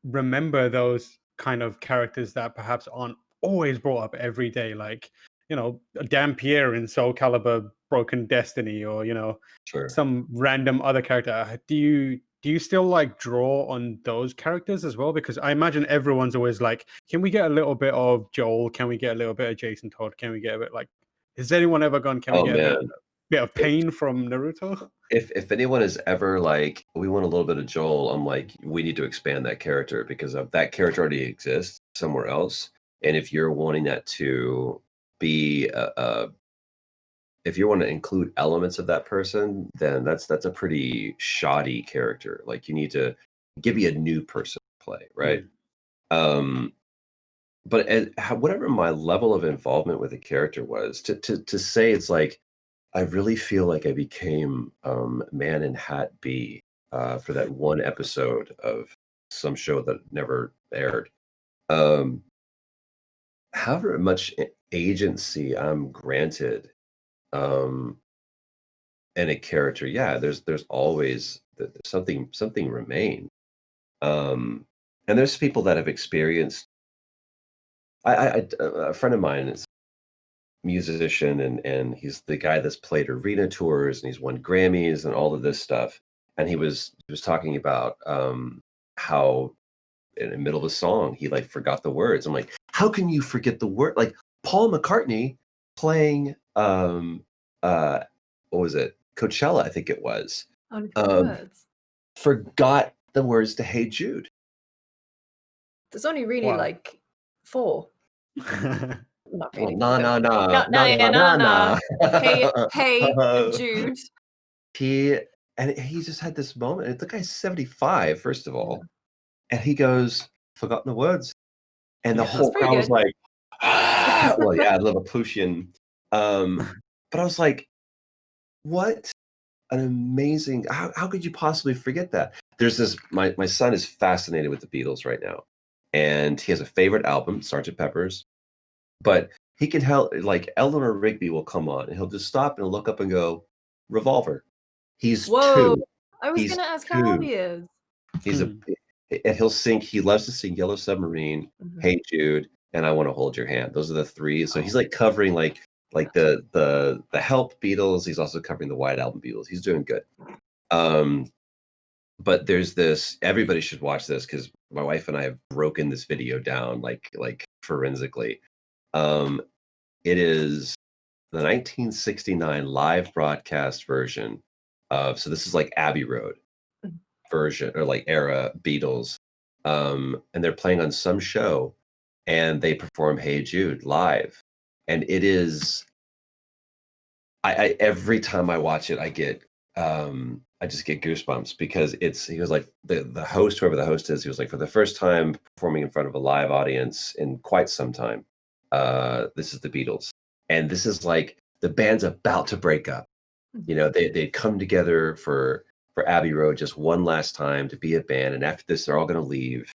remember those kind of characters that perhaps aren't always brought up every day? Like, you know, Dampier in Soul Calibur Broken Destiny, or, you know, some random other character. Do you still like draw on those characters as well? Because I imagine everyone's always like, can we get a little bit of Joel? Can we get a little bit of Jason Todd? Can we get a bit like, has anyone ever gone, can we get a bit? bit of pain from Naruto. If anyone is ever like, we want a little bit of Joel, I'm like, we need to expand that character because of that character already exists somewhere else. And if you're wanting that to be if you want to include elements of that person, then that's a pretty shoddy character. Like you need to give me a new person to play, right? But whatever my level of involvement with the character was, to say it's like I really feel like I became Man in Hat B for that one episode of some show that never aired. However much agency I'm granted in a character, yeah, there's always something remain. And there's people that have experienced. A friend of mine is musician and he's the guy that's played arena tours and he's won Grammys and all of this stuff. And he was talking about how in the middle of a song he like forgot the words. I'm like, how can you forget the word? Like Paul McCartney playing what was it? Coachella, I think it was. Forgot the words to Hey Jude. There's only really like 4. Not really. Nah. Hey, Jude. He just had this moment. The guy's 75, first of all, and he goes, "Forgotten the words," and the whole crowd was like, ah! "Well, yeah, Lilliputian." But I was like, "What an amazing! How could you possibly forget that?" There's this. My son is fascinated with the Beatles right now, and he has a favorite album, Sgt. Pepper's. But he can help, like Eleanor Rigby will come on and he'll just stop and look up and go, Revolver. He's 2. I was going to ask how old he is. He's and he'll sing, he loves to sing Yellow Submarine, Hey Jude, and I Want to Hold Your Hand. Those are the 3. So he's like covering like the Help Beatles. He's also covering the White Album Beatles. He's doing good. But there's this, everybody should watch this because my wife and I have broken this video down like forensically. It is the 1969 live broadcast version of, so this is like Abbey Road version or like era Beatles. And they're playing on some show and they perform Hey Jude live. And it is, I every time I watch it, I just get goosebumps because he was like the host, whoever the host is, he was like, for the first time performing in front of a live audience in quite some time. This is the Beatles, and this is like the band's about to break up. You know, they come together for Abbey Road just one last time to be a band, and after this, they're all going to leave.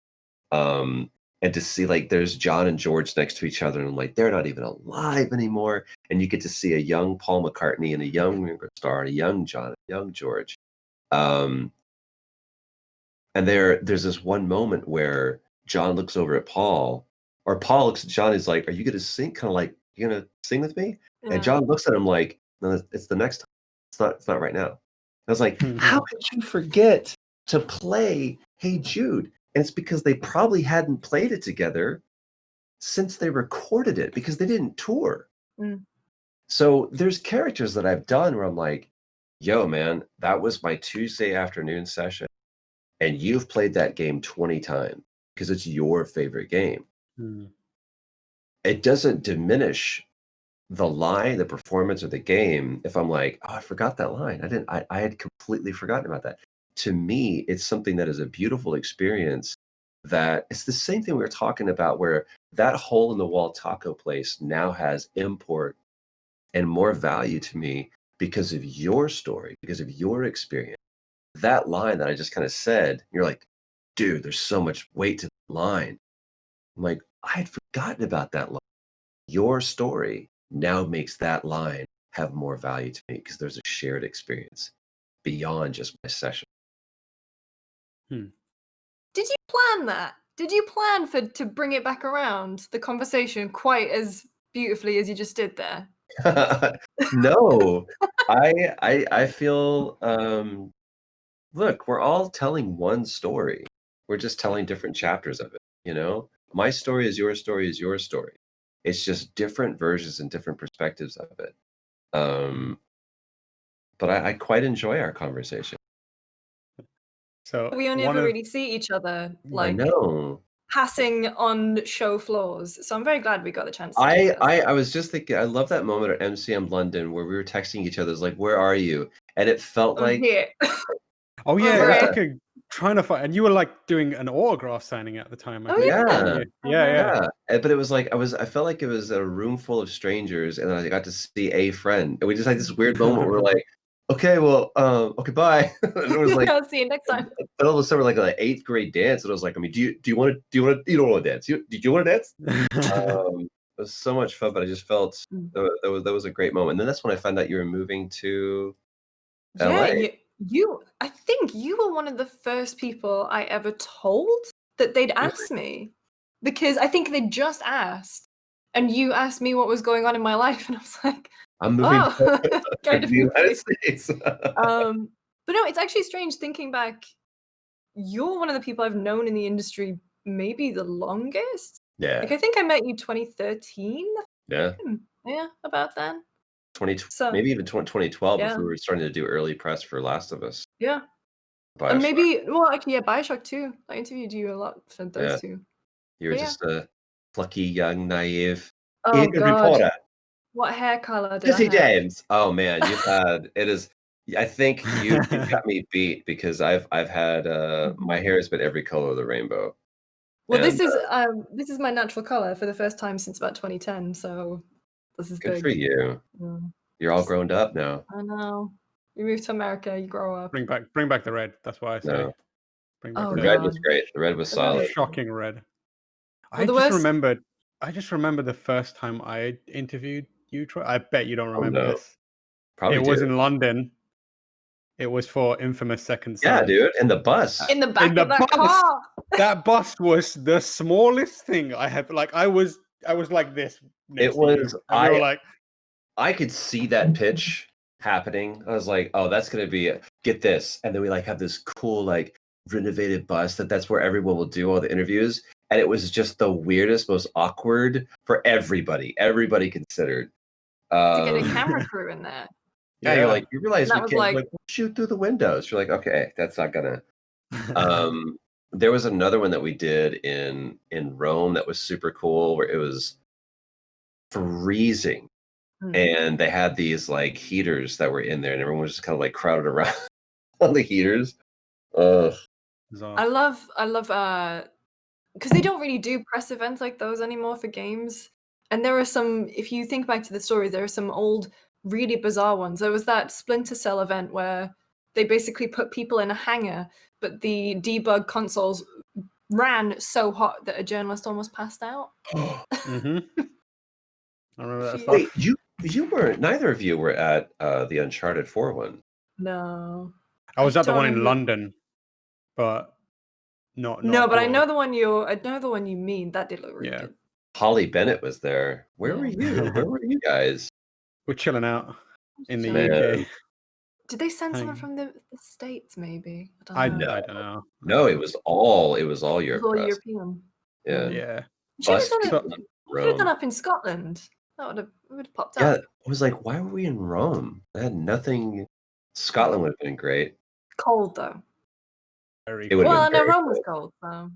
And to see like there's John and George next to each other, and I'm like, they're not even alive anymore. And you get to see a young Paul McCartney and a young Ringo Starr and a young John, a young George. And there's this one moment where John looks over at Paul. Or Paul looks at John, is like, are you going to sing? Kind of like, you going to sing with me? Yeah. And John looks at him like, no, it's the next time. It's not right now. I was like, how could you forget to play Hey Jude? And it's because they probably hadn't played it together since they recorded it because they didn't tour. So there's characters that I've done where I'm like, yo, man, that was my Tuesday afternoon session. And you've played that game 20 times because it's your favorite game. It doesn't diminish the line, the performance, or the game if I'm like, oh, I forgot that line. I had completely forgotten about that. To me, it's something that is a beautiful experience that it's the same thing we were talking about where that hole in the wall taco place now has import and more value to me because of your story, because of your experience. That line that I just kind of said, you're like, dude, there's so much weight to the line. I'm like, I had forgotten about that line. Your story now makes that line have more value to me because there's a shared experience beyond just my session. Did you plan that? Did you plan to bring it back around, the conversation, quite as beautifully as you just did there? No, I feel, look, we're all telling one story. We're just telling different chapters of it, you know? My story is your story is your story. It's just different versions and different perspectives of it. but I quite enjoy our conversation. So we only ever really see each other I know. passing on show floors. So I'm very glad we got the chance to do this. I was just thinking, I love that moment at MCM London where we were texting each other, like, where are you? And it felt like here. Oh yeah, Right. it was like trying to find, and you were like doing an autograph signing at the time. I Oh, think. yeah. Yeah. But it was like I felt like it was a room full of strangers, and I got to see a friend, and we just had this weird moment where we're like, okay, well, okay, bye. And it was like, I'll see you next time. But all of a sudden, like an 8th grade dance, and I was like, I mean, do you want to you don't want to dance? Do you want to dance? It was so much fun, but I just felt that was a great moment. And then that's when I found out you were moving to LA. Yeah, I think you were one of the first people I ever told that they'd asked me, because I think they just asked, and you asked me what was going on in my life, and I was like, I'm moving to the United States. But no, it's actually strange thinking back. You're one of the people I've known in the industry maybe the longest. Yeah. Like I think I met you 2013. Yeah. Yeah, about then. Maybe even 2012 yeah. if we were starting to do early press for Last of Us. Yeah. BioShock. And maybe, well, actually, yeah, BioShock 2. I interviewed you a lot for those two. You were But just a plucky, young, naive God. reporter. What hair color did Jesse I have? James. Oh man, I think you got me beat because I've had my hair has been every color of the rainbow. Well, this is my natural color for the first time since about 2010, so this is good big. for you. Yeah. You're all grown up now. I know. You move to America, you grow up. Bring back the red. That's why I say. No. Bring back The the red was great. The red was solid. Shocking red. Well, I just remember the first time I interviewed you, Troy. I bet you don't remember this. Probably was in London. It was for Infamous Second Son. Yeah, dude. In the bus. In the back of that car. That bus was the smallest thing I have. Like I was like this. It was. I could see that pitch happening. I was like, oh, that's gonna be get this, and then we like have this cool like renovated bus that's where everyone will do all the interviews, and it was just the weirdest, most awkward for everybody considered. To get a camera crew in there. Yeah, you're like, you realize we can't shoot through the windows. You're like, okay, that's not gonna. There was another one that we did in Rome that was super cool, where it was freezing, and they had these like heaters that were in there, and everyone was just kind of like crowded around on the heaters. I love because they don't really do press events like those anymore for games. And there are some, if you think back to the story, there are some old, really bizarre ones. There was that Splinter Cell event where they basically put people in a hangar, but the debug consoles ran so hot that a journalist almost passed out. I remember that stuff. Wait, you weren't, neither of you were at the Uncharted 4 one. No. I was at the one in London, but not but I know the one you mean. That did look really good. Holly Bennett was there. Where were you? Where were you guys? We're chilling out in the UK. Did they send someone from the States? Maybe I don't know. No, it was all Europe. All European. Yeah. Should have done up in Scotland. That would have popped up. Yeah, I was like, why were we in Rome? I had nothing. Scotland would have been great. Cold though. Rome was cold. So.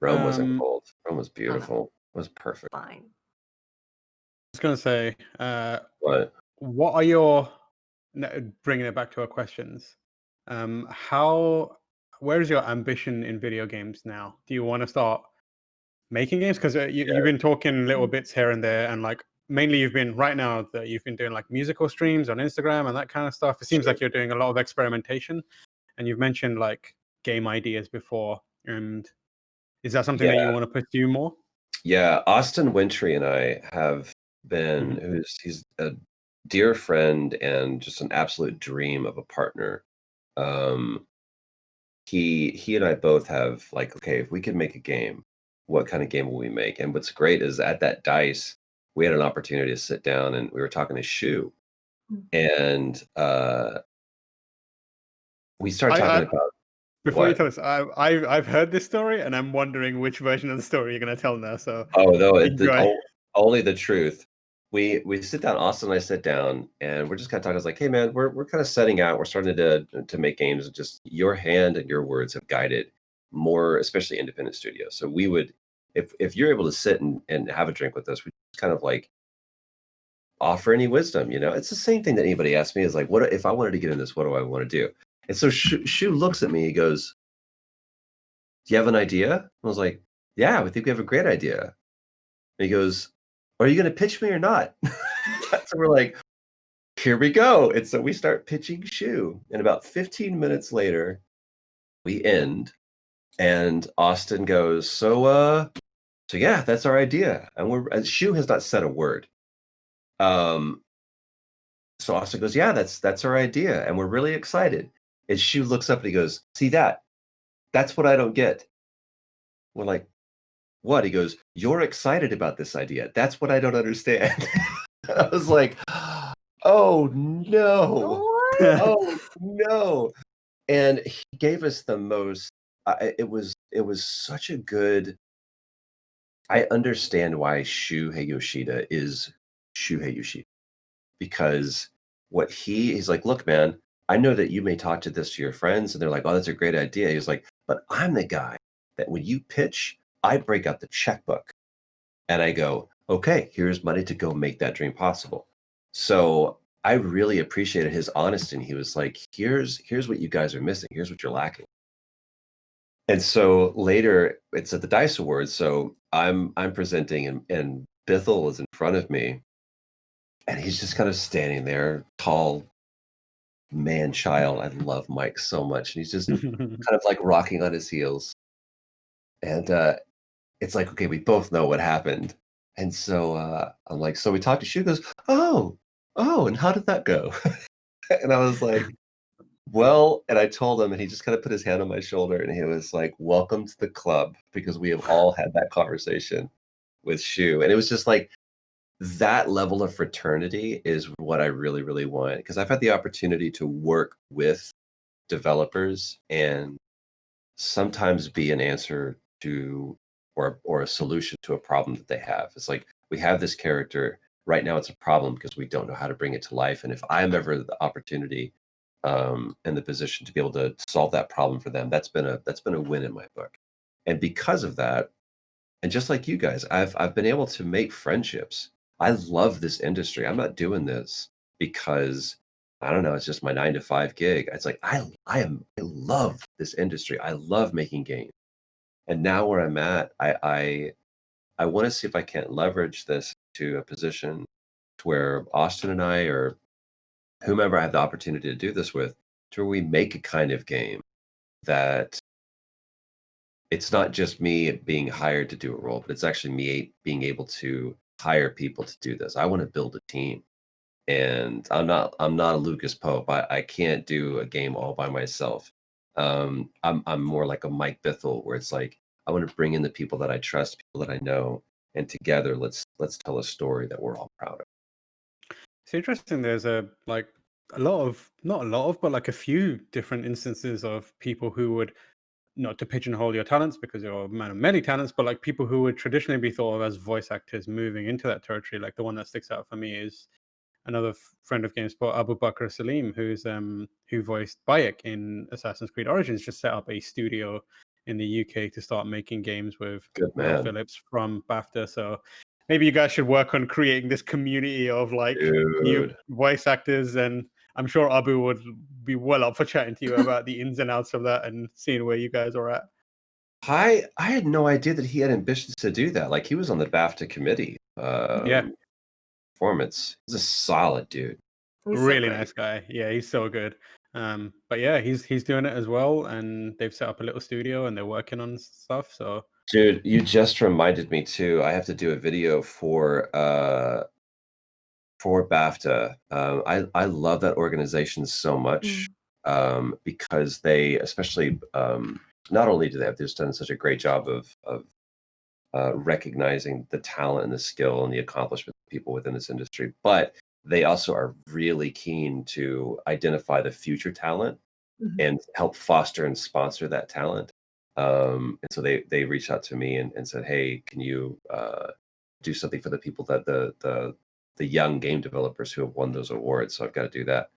Rome wasn't cold. Rome was beautiful. It was perfect. Fine. I was going to say, what are your, bringing it back to our questions, where is your ambition in video games now? Do you want to start making games? Because you've been talking little bits here and there, and like mainly you've been doing like musical streams on Instagram and that kind of stuff. It seems like you're doing a lot of experimentation, and you've mentioned like game ideas before. And is that something that you want to pursue more? Yeah, Austin Wintry and I have been. He's a dear friend and just an absolute dream of a partner. He and I both have like, okay, if we could make a game, what kind of game will we make? And what's great is at that DICE, we had an opportunity to sit down and we were talking to Shu, and we started talking about. Before you tell us, I've heard this story, and I'm wondering which version of the story you're going to tell now. So no, only the truth. we sit down, Austin and I sit down, and we're just kind of talking. I was like, hey man, we're kind of setting out. We're starting to make games, and just your hand and your words have guided more, especially independent studios. So we would, if you're able to sit and have a drink with us, we just kind of like offer any wisdom. It's the same thing that anybody asks me is like, what if I wanted to get in this? What do I want to do? And so Shu looks at me. He goes, "Do you have an idea?" I was like, "Yeah, we think we have a great idea." And he goes, "Are you going to pitch me or not?" So we're like, "Here we go." And so we start pitching Shu. And about 15 minutes later, we end. And Austin goes, so yeah, that's our idea. And Shu has not said a word. So Austin goes, yeah, that's our idea. And we're really excited. And Shu looks up and he goes, see that? That's what I don't get. We're like, what? He goes, you're excited about this idea. That's what I don't understand. I was like, oh no. Oh no. And he gave us the most, it was such a good, I understand why Shuhei Yoshida is Shuhei Yoshida, because he's like, look, man, I know that you may talk to your friends and they're like, oh, that's a great idea. He's like, but I'm the guy that when you pitch, I break out the checkbook and I go, okay, here's money to go make that dream possible. So I really appreciated his honesty. And he was like, here's what you guys are missing. Here's what you're lacking. And so later it's at the DICE Awards. So I'm presenting and Bithell is in front of me and he's just kind of standing there, tall man child. I love Mike so much. And he's just kind of like rocking on his heels. And it's like, okay, we both know what happened. And so I'm like, so we talked to Shu, goes, oh, and how did that go? And I was like, well, and I told him, and he just kind of put his hand on my shoulder and he was like, welcome to the club, because we have all had that conversation with Shu. And it was just like, that level of fraternity is what I really, really want. Because I've had the opportunity to work with developers and sometimes be an answer to or a solution to a problem that they have. It's like, we have this character right now, it's a problem because we don't know how to bring it to life. And if I'm ever the opportunity in the position to be able to solve that problem for them, that's been a win in my book. And because of that, and just like you guys, I've been able to make friendships. I love this industry. I'm not doing this because I don't know, it's just my 9 to 5 gig. It's like I love this industry. I love making games. And now where I'm at, I want to see if I can't leverage this to a position to where Austin and I, or whomever I have the opportunity to do this with, to where we make a kind of game that it's not just me being hired to do a role, but it's actually me being able to hire people to do this. I want to build a team. And I'm not a Lucas Pope. I can't do a game all by myself. I'm more like a Mike Bithell, where it's like, I want to bring in the people that I trust, people that I know, and together let's tell a story that we're all proud of. It's interesting. There's not a lot of, but like a few different instances of people who would, not to pigeonhole your talents because you're a man of many talents, but like people who would traditionally be thought of as voice actors moving into that territory. Like the one that sticks out for me is another friend of GameSpot, Abu Bakr Salim, who voiced Bayek in Assassin's Creed Origins, just set up a studio in the UK to start making games with Will Phillips from BAFTA. So maybe you guys should work on creating this community of like new voice actors, and I'm sure Abu would be well up for chatting to you about the ins and outs of that and seeing where you guys are at. I had no idea that he had ambitions to do that. Like, he was on the BAFTA committee. Performance. He's a solid dude. He's really nice guy. Yeah, he's so good. But yeah, he's doing it as well, and they've set up a little studio and they're working on stuff. So, dude, you just reminded me too. I have to do a video for BAFTA. I love that organization so much because they, especially, not only do they have just done such a great job of recognizing the talent and the skill and the accomplishment of people within this industry, but they also are really keen to identify the future talent and help foster and sponsor that talent. And so they reached out to me and said, hey, can you do something for the people that the young game developers who have won those awards. So I've got to do that.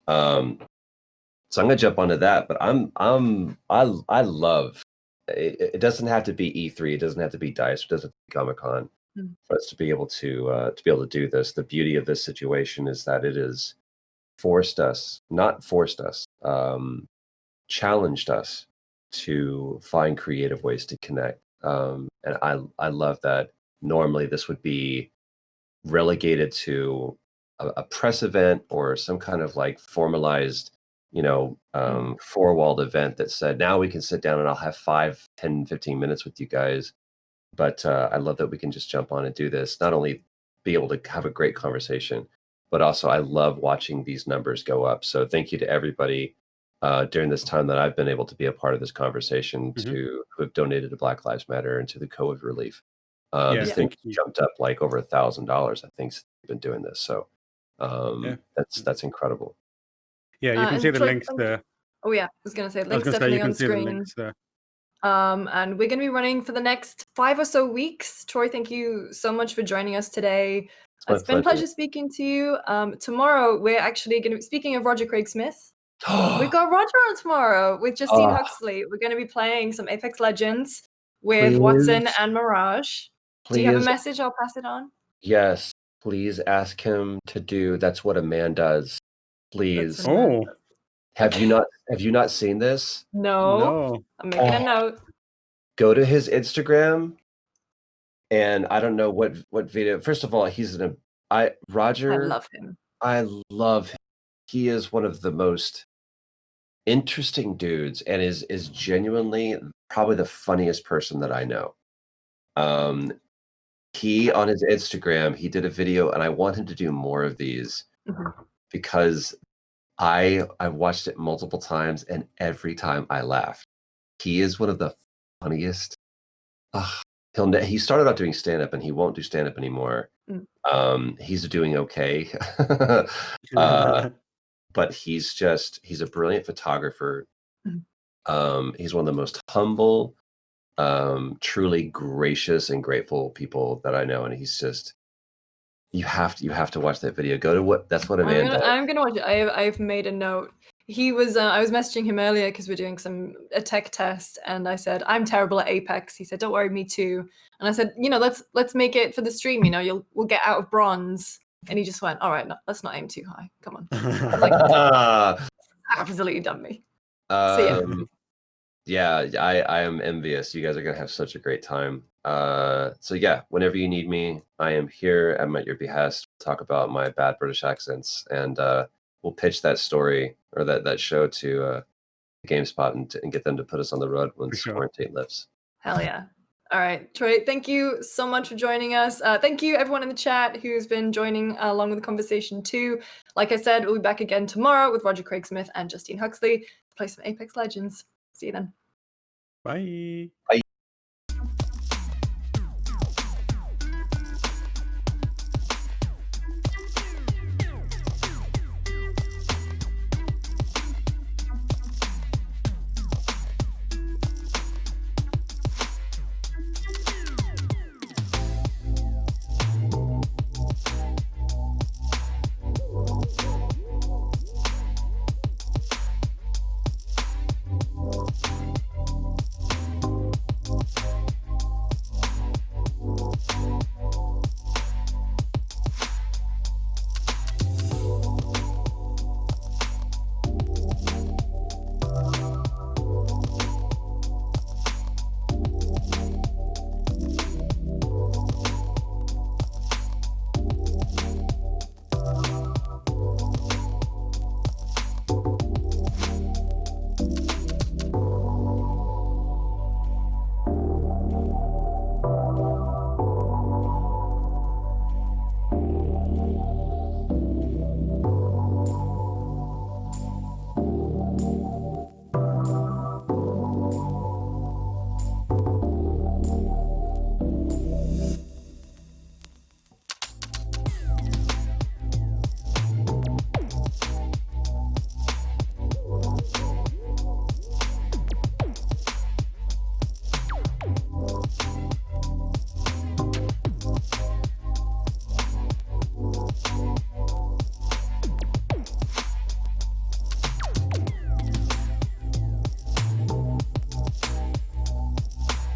So I'm gonna jump onto that, but I love it. Doesn't have to be E3, it doesn't have to be DICE, it doesn't have to be Comic-Con for us to be able to do this. The beauty of this situation is that it has challenged us to find creative ways to connect. And I love that. Normally this would be relegated to a press event or some kind of like formalized, four-walled event that said, now we can sit down and I'll have 5, 10, 15 minutes with you guys. But I love that we can just jump on and do this, not only be able to have a great conversation, but also I love watching these numbers go up. So thank you to everybody during this time that I've been able to be a part of this conversation, who have donated to Black Lives Matter and to the COVID relief. This thing jumped up like over $1,000, I think, since we've been doing this. So that's incredible. Yeah, you can see the links there. Oh yeah, I was gonna say links definitely on screen. And we're gonna be running for the next 5 or so weeks. Troy, thank you so much for joining us today. It's been a pleasure speaking to you. Tomorrow we're actually gonna be speaking of Roger Craig Smith. We've got Roger on tomorrow with Justine Huxley. We're gonna be playing some Apex Legends with Watson and Mirage. Do you have a message? I'll pass it on. Yes, please ask him to do That's What a Man Does. Please. Have you not seen this? No. I'm making a note. Go to his Instagram, and I don't know what video. First of all, Roger. I love him. I love him. He is one of the most interesting dudes, and is genuinely probably the funniest person that I know. He, on his Instagram, he did a video, and I want him to do more of these because I watched it multiple times, and every time I laughed. He is one of the funniest. He started out doing stand-up, and he won't do stand-up anymore. He's doing okay. But he's a brilliant photographer. He's one of the most humble, truly gracious and grateful people that I know, and he's just you have to watch that video. Go to That's What a Man Does. I'm gonna watch it. I've made a note. He was I was messaging him earlier because we're doing a tech test, and I said I'm terrible at Apex. He said, don't worry, me too. And I said, let's make it for the stream. We'll get out of bronze. And he just went, all right, no, let's not aim too high. Come on. I was like, absolutely done me. So yeah, I am envious. You guys are gonna have such a great time. So yeah, whenever you need me, I am here. I'm at your behest. Talk about my bad British accents, and we'll pitch that story or that show to GameSpot and get them to put us on the road once quarantine lifts. Hell yeah. All right, Troy, thank you so much for joining us. Thank you, everyone in the chat who's been joining along with the conversation too. Like I said, we'll be back again tomorrow with Roger Craig Smith and Justine Huxley to play some Apex Legends. See you then. Bye. Bye.